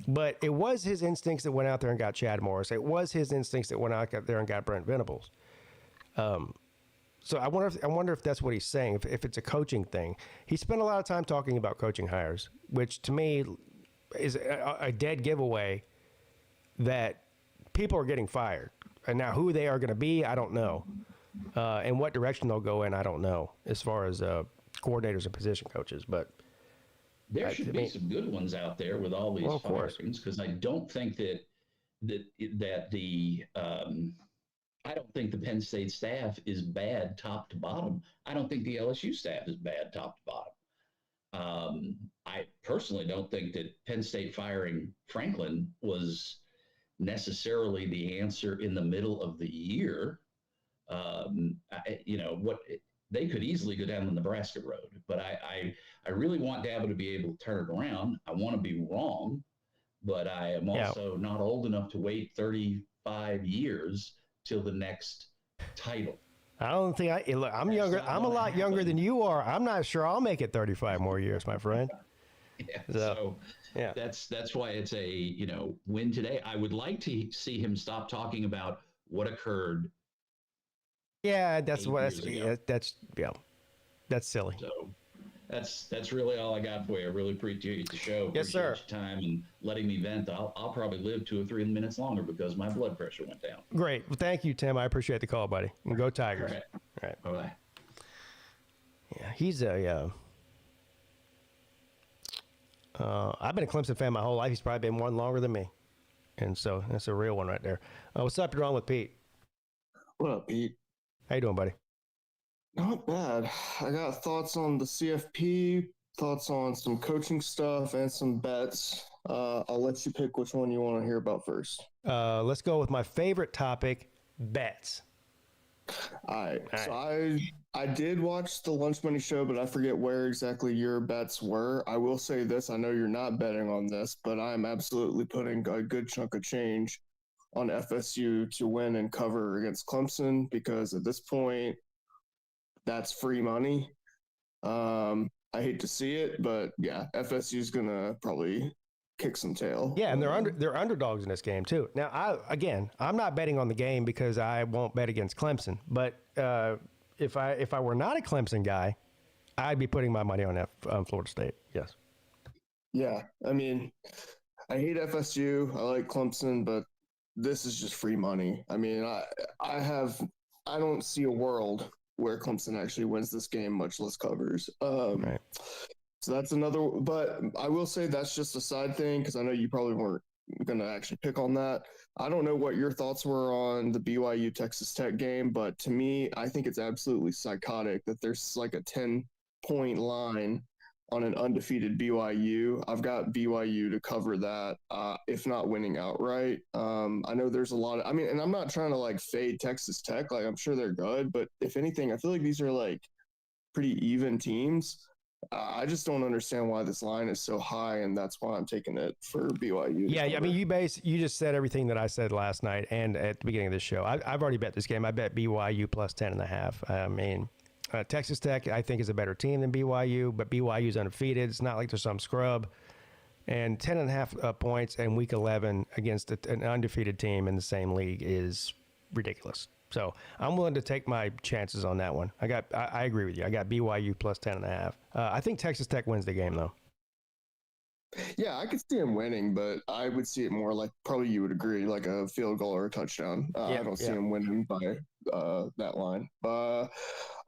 C: But it was his instincts that went out there and got Chad Morris. It was his instincts that went out there and got Brent Venables. So I wonder if that's what he's saying, if it's a coaching thing. He spent a lot of time talking about coaching hires, which to me is a dead giveaway that people are getting fired. And now who they are going to be, I don't know. And what direction they'll go in, I don't know, as far as coordinators and position coaches. But
J: there should be some good ones out there with all these firings, because I don't think that the I don't think the Penn State staff is bad top to bottom. I don't think the LSU staff is bad top to bottom. I personally don't think that Penn State firing Franklin was necessarily the answer in the middle of the year. They could easily go down the Nebraska road, but I really want Dabo to be able to turn it around. I want to be wrong, but I am also not old enough to wait 35 years till the next title.
C: I don't think I'm younger. I'm a lot younger than you are. I'm not sure I'll make it 35 more years, my friend.
J: That's why it's a win today. I would like to see him stop talking about what occurred.
C: Yeah, that's silly.
J: So that's really all I got for you. I really appreciate the show.
C: Yes, sir.
J: Appreciate your time and letting me vent. I'll probably live 2 or 3 minutes longer because my blood pressure went down.
C: Great. Well, thank you, Tim. I appreciate the call, buddy. And go Tigers.
J: All right.
C: All right.
J: Bye-bye.
C: Yeah, he's I've been a Clemson fan my whole life. He's probably been one longer than me. And so that's a real one right there. What's up? You're on with Pete.
L: What up, Pete?
C: How you doing, buddy?
L: Not bad. I got thoughts on the CFP, thoughts on some coaching stuff, and some bets. I'll let you pick which one you want to hear about first.
C: Let's go with my favorite topic, bets.
L: All right. So I did watch the Lunch Money Show, but I forget where exactly your bets were. I will say this. I know you're not betting on this, but I'm absolutely putting a good chunk of change on FSU to win and cover against Clemson because at this point, that's free money. I hate to see it, but yeah, FSU is gonna probably kick some tail.
C: Yeah, and they're underdogs in this game too. Now, I'm not betting on the game because I won't bet against Clemson. But if I were not a Clemson guy, I'd be putting my money on Florida State. Yes.
L: Yeah, I mean, I hate FSU. I like Clemson, but this is just free money. I mean, I don't see a world where Clemson actually wins this game, much less covers.
C: Right.
L: So that's another, but I will say that's just a side thing because I know you probably weren't going to actually pick on that. I don't know what your thoughts were on the BYU Texas Tech game, but to me, I think it's absolutely psychotic that there's like a 10-point line on an undefeated BYU. I've got BYU to cover that, if not winning outright. I know there's a lot of, and I'm not trying to like fade Texas Tech. Like I'm sure they're good, but if anything, I feel like these are like pretty even teams. I just don't understand why this line is so high, and that's why I'm taking it for BYU.
C: Yeah, I mean, you just said everything that I said last night and at the beginning of this show. I've already bet this game. I bet BYU plus 10.5. I mean, Texas Tech, I think, is a better team than BYU, but BYU's undefeated. It's not like there's some scrub. And 10.5 points in Week 11 against an undefeated team in the same league is ridiculous. So I'm willing to take my chances on that one. I agree with you. I got BYU plus 10.5. I think Texas Tech wins the game, though.
L: Yeah, I could see him winning, but I would see it more like probably you would agree, like a field goal or a touchdown. I don't see him winning by that line. All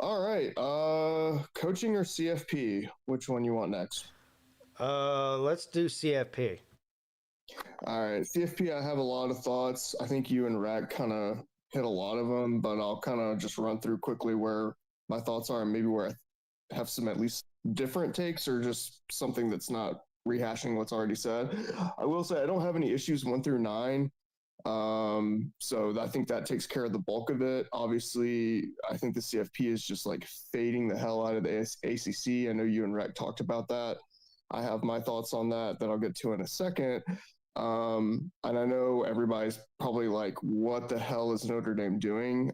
L: right. Coaching or CFP? Which one you want next?
C: Let's do CFP.
L: All right. CFP, I have a lot of thoughts. I think you and Rack kind of hit a lot of them, but I'll kind of just run through quickly where my thoughts are and maybe where I have some at least different takes or just something that's not rehashing what's already said. I will say I don't have any issues 1 through 9. So I think that takes care of the bulk of it. Obviously, I think the CFP is just like fading the hell out of the ACC. I know you and Rec talked about that. I have my thoughts on that I'll get to in a second. And I know everybody's probably like, what the hell is Notre Dame doing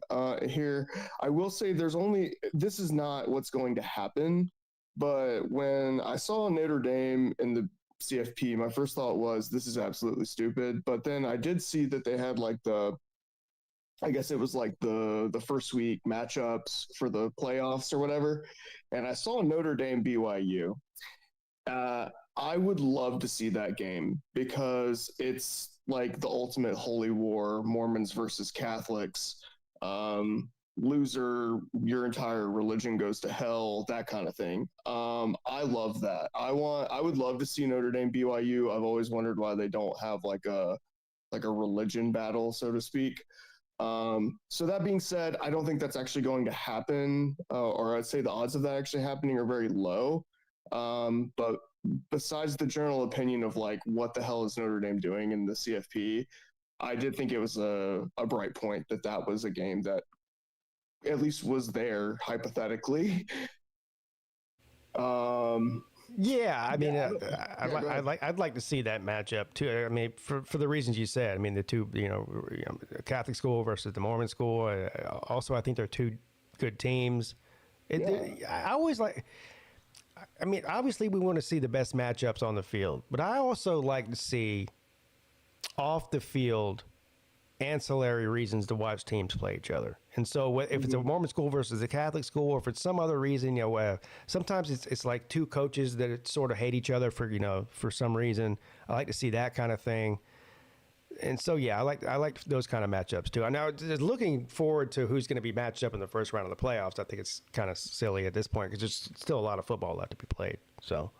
L: here? I will say this is not what's going to happen. But when I saw Notre Dame in the CFP, my first thought was, this is absolutely stupid. But then I did see that they had like I guess it was like the first week matchups for the playoffs or whatever. And I saw Notre Dame BYU. I would love to see that game because it's like the ultimate holy war, Mormons versus Catholics. Loser, your entire religion goes to hell, that kind of thing. I love that. I would love to see Notre Dame BYU. I've always wondered why they don't have like a religion battle, so to speak. So that being said, I don't think that's actually going to happen, or I'd say the odds of that actually happening are very low. But besides the general opinion of like, what the hell is Notre Dame doing in the CFP, I did think it was a bright point that was a game that at least was there hypothetically.
C: Yeah, I mean, I'd like to see that matchup too. I mean, for the reasons you said. I mean, the two, Catholic school versus the Mormon school. Also, I think they're two good teams. I always like. I mean, obviously, we want to see the best matchups on the field, but I also like to see off the field ancillary reasons to watch teams play each other. And so if it's a Mormon school versus a Catholic school, or if it's some other reason, sometimes it's like two coaches that sort of hate each other for some reason. I like to see that kind of thing. And so, I like those kind of matchups too. Now, just looking forward to who's going to be matched up in the first round of the playoffs, I think it's kind of silly at this point because there's still a lot of football left to be played. So,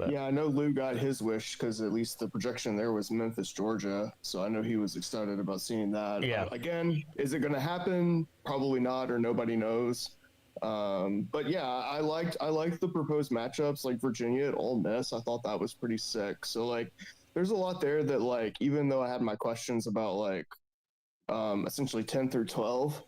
L: yeah, I know Lou got his wish because at least the projection there was Memphis, Georgia. So I know he was excited about seeing that.
C: Yeah.
L: Again, is it going to happen? Probably not, or nobody knows. But yeah, I liked the proposed matchups, like Virginia at Ole Miss. I thought that was pretty sick. So like, there's a lot there that like, even though I had my questions about like, essentially 10 through 12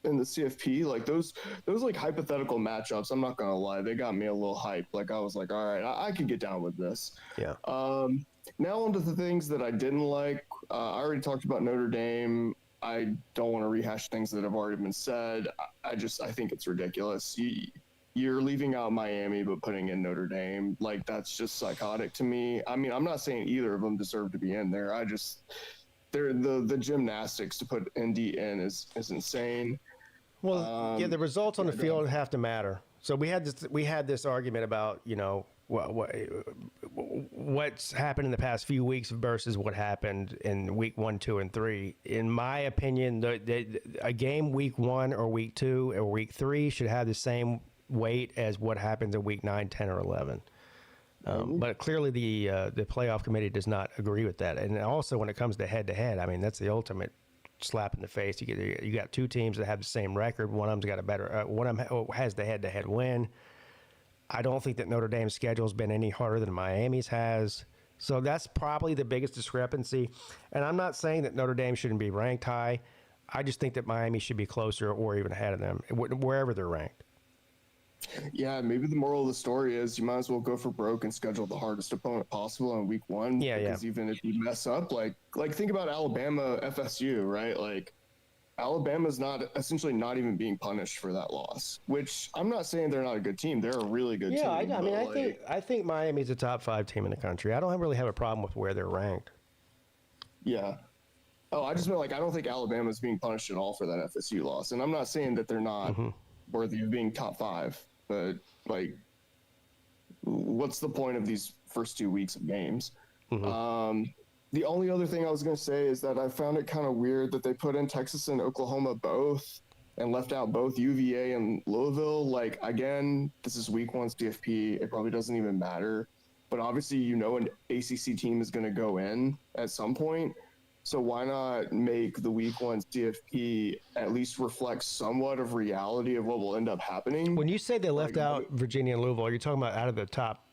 L: in the CFP, like those like hypothetical matchups, I'm not gonna lie, they got me a little hyped. Like I was like, all right, I could get down with this.
C: Yeah.
L: Now onto the things that I didn't like. I already talked about Notre Dame. I don't want to rehash things that have already been said. I think it's ridiculous. You're leaving out Miami but putting in Notre Dame. Like that's just psychotic to me. I mean, I'm not saying either of them deserve to be in there. The gymnastics to put ND in is insane.
C: Well, the results on the field have to matter. So we had this argument about what's happened in the past few weeks versus what happened in week 1, 2, and 3. In my opinion, a game week 1 or week 2 or week 3 should have the same weight as what happens in week 9, 10, or 11. But clearly the playoff committee does not agree with that. And also when it comes to head-to-head, I mean, that's the ultimate slap in the face. You got two teams that have the same record. One of them's got a better one of them has the head-to-head win. I don't think that Notre Dame's schedule has been any harder than Miami's has. So that's probably the biggest discrepancy. And I'm not saying that Notre Dame shouldn't be ranked high. I just think that Miami should be closer or even ahead of them, wherever they're ranked.
L: Yeah, maybe the moral of the story is you might as well go for broke and schedule the hardest opponent possible in week 1. Because even if you mess up, like think about Alabama, FSU, right? Like Alabama's essentially not even being punished for that loss, which I'm not saying they're not a good team. They're a really good team.
C: Yeah, I think Miami's a top 5 team in the country. I don't really have a problem with where they're ranked.
L: Yeah. Oh, I just meant I don't think Alabama's being punished at all for that FSU loss. And I'm not saying that they're not worthy of being top 5. But what's the point of these first 2 weeks of games? The only other thing I was going to say is that I found it kind of weird that they put in Texas and Oklahoma both and left out both UVA and Louisville. Like, again, this is week 1 CFP. It probably doesn't even matter. But obviously, an ACC team is going to go in at some point. So why not make the week 1 CFP at least reflect somewhat of reality of what will end up happening?
C: When you say they left out Virginia and Louisville, are you talking about out of the top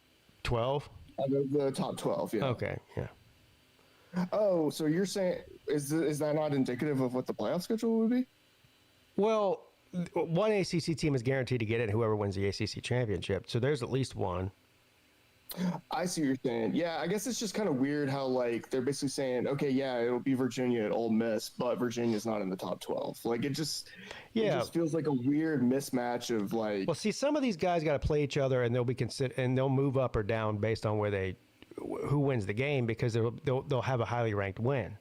C: 12?
L: Out of the top 12, yeah.
C: Okay, yeah.
L: Oh, so you're saying is that not indicative of what the playoff schedule would be?
C: Well, one ACC team is guaranteed to get it, whoever wins the ACC championship. So there's at least one.
L: I see what you're saying. Yeah, I guess it's just kind of weird how they're basically saying, okay, yeah, it'll be Virginia at Ole Miss, but Virginia's not in the top 12. It just feels like a weird mismatch of
C: Well, see, some of these guys got to play each other, and they'll be and they'll move up or down based on who wins the game because they'll have a highly ranked win.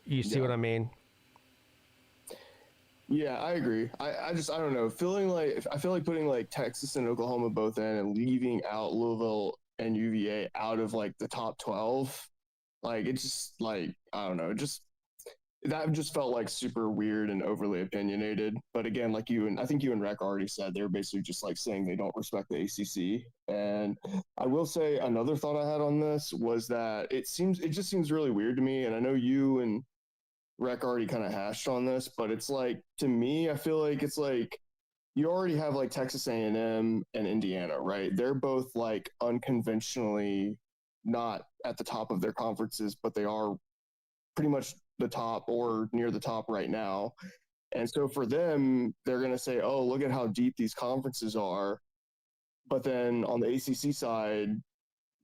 C: You see what I mean?
L: Yeah, I agree. I don't know. I feel like putting Texas and Oklahoma both in and leaving out Louisville and UVA out of the top 12. It just I don't know. That just felt super weird and overly opinionated. But again, I think you and Rec already said, they're basically just saying they don't respect the ACC. And I will say another thought I had on this was that it just seems really weird to me. And I know you and Rec already kind of hashed on this, but it's to me, I feel like it's you already have Texas A&M and Indiana, right? They're both unconventionally not at the top of their conferences, but they are pretty much the top or near the top right now. And so for them, they're going to say, oh, look at how deep these conferences are. But then on the ACC side,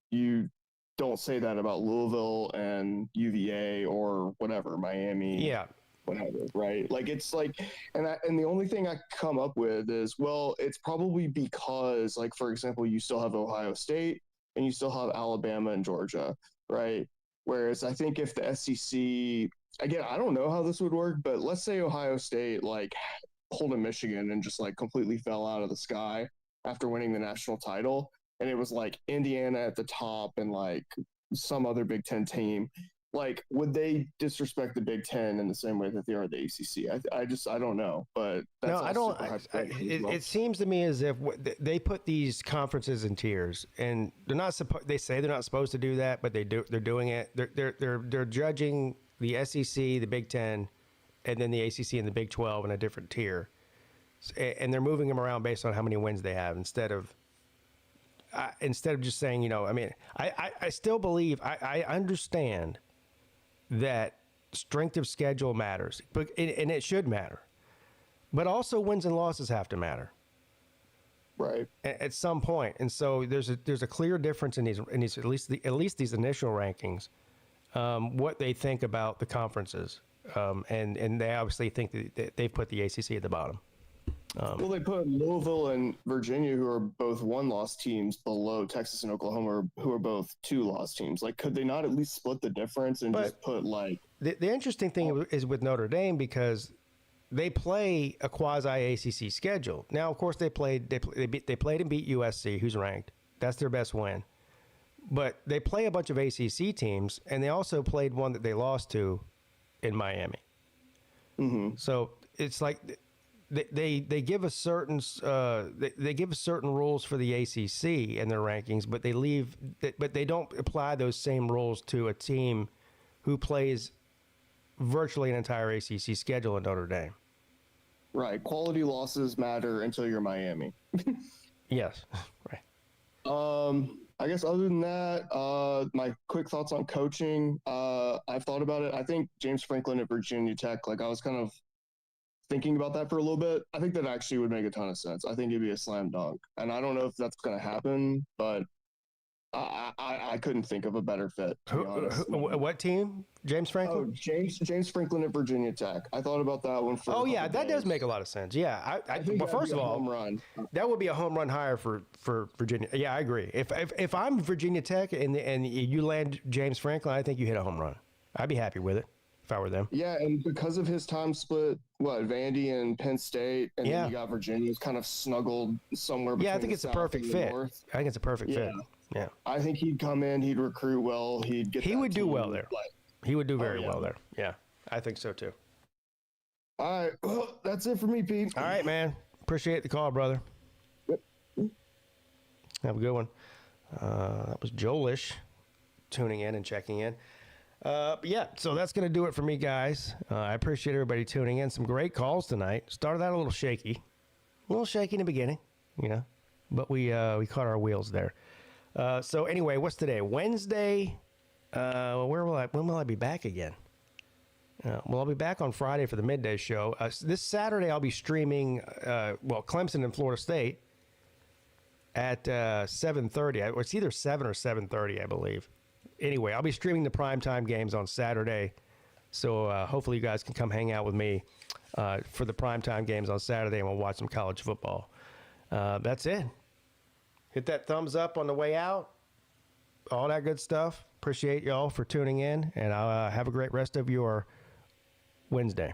L: you don't say that about Louisville and UVA or whatever, Miami.
C: Yeah.
L: Whatever, right? And the only thing I come up with is, well, it's probably because, for example, you still have Ohio State and you still have Alabama and Georgia, right? Whereas I think if the SEC, again, I don't know how this would work, but let's say Ohio State like pulled a Michigan and just like completely fell out of the sky after winning the national title, and it was like Indiana at the top and like some other Big Ten team. Like, would they disrespect the Big Ten in the same way that they are the ACC? I don't know, but that's
C: no, I don't. It seems to me as if they put these conferences in tiers, and they're not supposed. They say they're not supposed to do that, but they do. They're doing it. They're judging the SEC, the Big Ten, and then the ACC and the Big 12 in a different tier, and they're moving them around based on how many wins they have instead of just saying, you know. I mean, I still believe I understand that strength of schedule matters, but and it should matter, but also wins and losses have to matter,
L: right?
C: At some point. And so there's a clear difference in these at least these initial rankings, what they think about the conferences, and they obviously think that they've put the ACC at the bottom.
L: Well, they put Louisville and Virginia, who are both 1-loss teams, below Texas and Oklahoma, who are both 2-loss teams. Like, could they not at least split the difference and just put like
C: the interesting thing is with Notre Dame, because they play a quasi ACC schedule. Now, of course, they played and beat USC, who's ranked. That's their best win. But they play a bunch of ACC teams, and they also played one that they lost to in Miami.
L: Mm-hmm.
C: So it's like they give us certain rules for the ACC in their rankings, but they don't apply those same rules to a team who plays virtually an entire ACC schedule in Notre Dame.
L: Right, quality losses matter until you're Miami.
C: Yes, right.
L: I guess other than that, my quick thoughts on coaching. I've thought about it. I think James Franklin at Virginia Tech, like I was kind of thinking about that for a little bit. I think that actually would make a ton of sense. I think it'd be a slam dunk. And I don't know if that's going to happen, but I couldn't think of a better fit, to be honest.
C: What team? James Franklin?
L: Oh, James Franklin at Virginia Tech. I thought about that one for
C: that does make a lot of sense. Yeah. Well, first of all,
L: home run.
C: That would be a home run hire for Virginia. Yeah, I agree. If I'm Virginia Tech and you land James Franklin, I think you hit a home run. I'd be happy with it if I were them.
L: Yeah, and because of his time split, Vandy and Penn State, and then you got Virginia's kind of snuggled somewhere between
C: I think it's a perfect fit. I think it's a perfect fit. Yeah.
L: I think he'd come in, he'd recruit well,
C: he would do well there. He would do very well there. Yeah, I think so too.
L: All right, well, that's it for me, Pete.
C: All right, man. Appreciate the call, brother.
L: Yep.
C: Have a good one. That was Joelish tuning in and checking in. Yeah, so that's going to do it for me, guys. I appreciate everybody tuning in. Some great calls tonight. Started out a little shaky in the beginning, but we caught our wheels there. So anyway, what's today? Wednesday. When will I be back again? I'll be back on Friday for the midday show. This Saturday, I'll be streaming, Clemson and Florida State at 7:30. It's either 7 or 7:30, I believe. Anyway, I'll be streaming the primetime games on Saturday. So hopefully you guys can come hang out with me for the primetime games on Saturday, and we'll watch some college football. That's it. Hit that thumbs up on the way out. All that good stuff. Appreciate y'all for tuning in, and have a great rest of your Wednesday.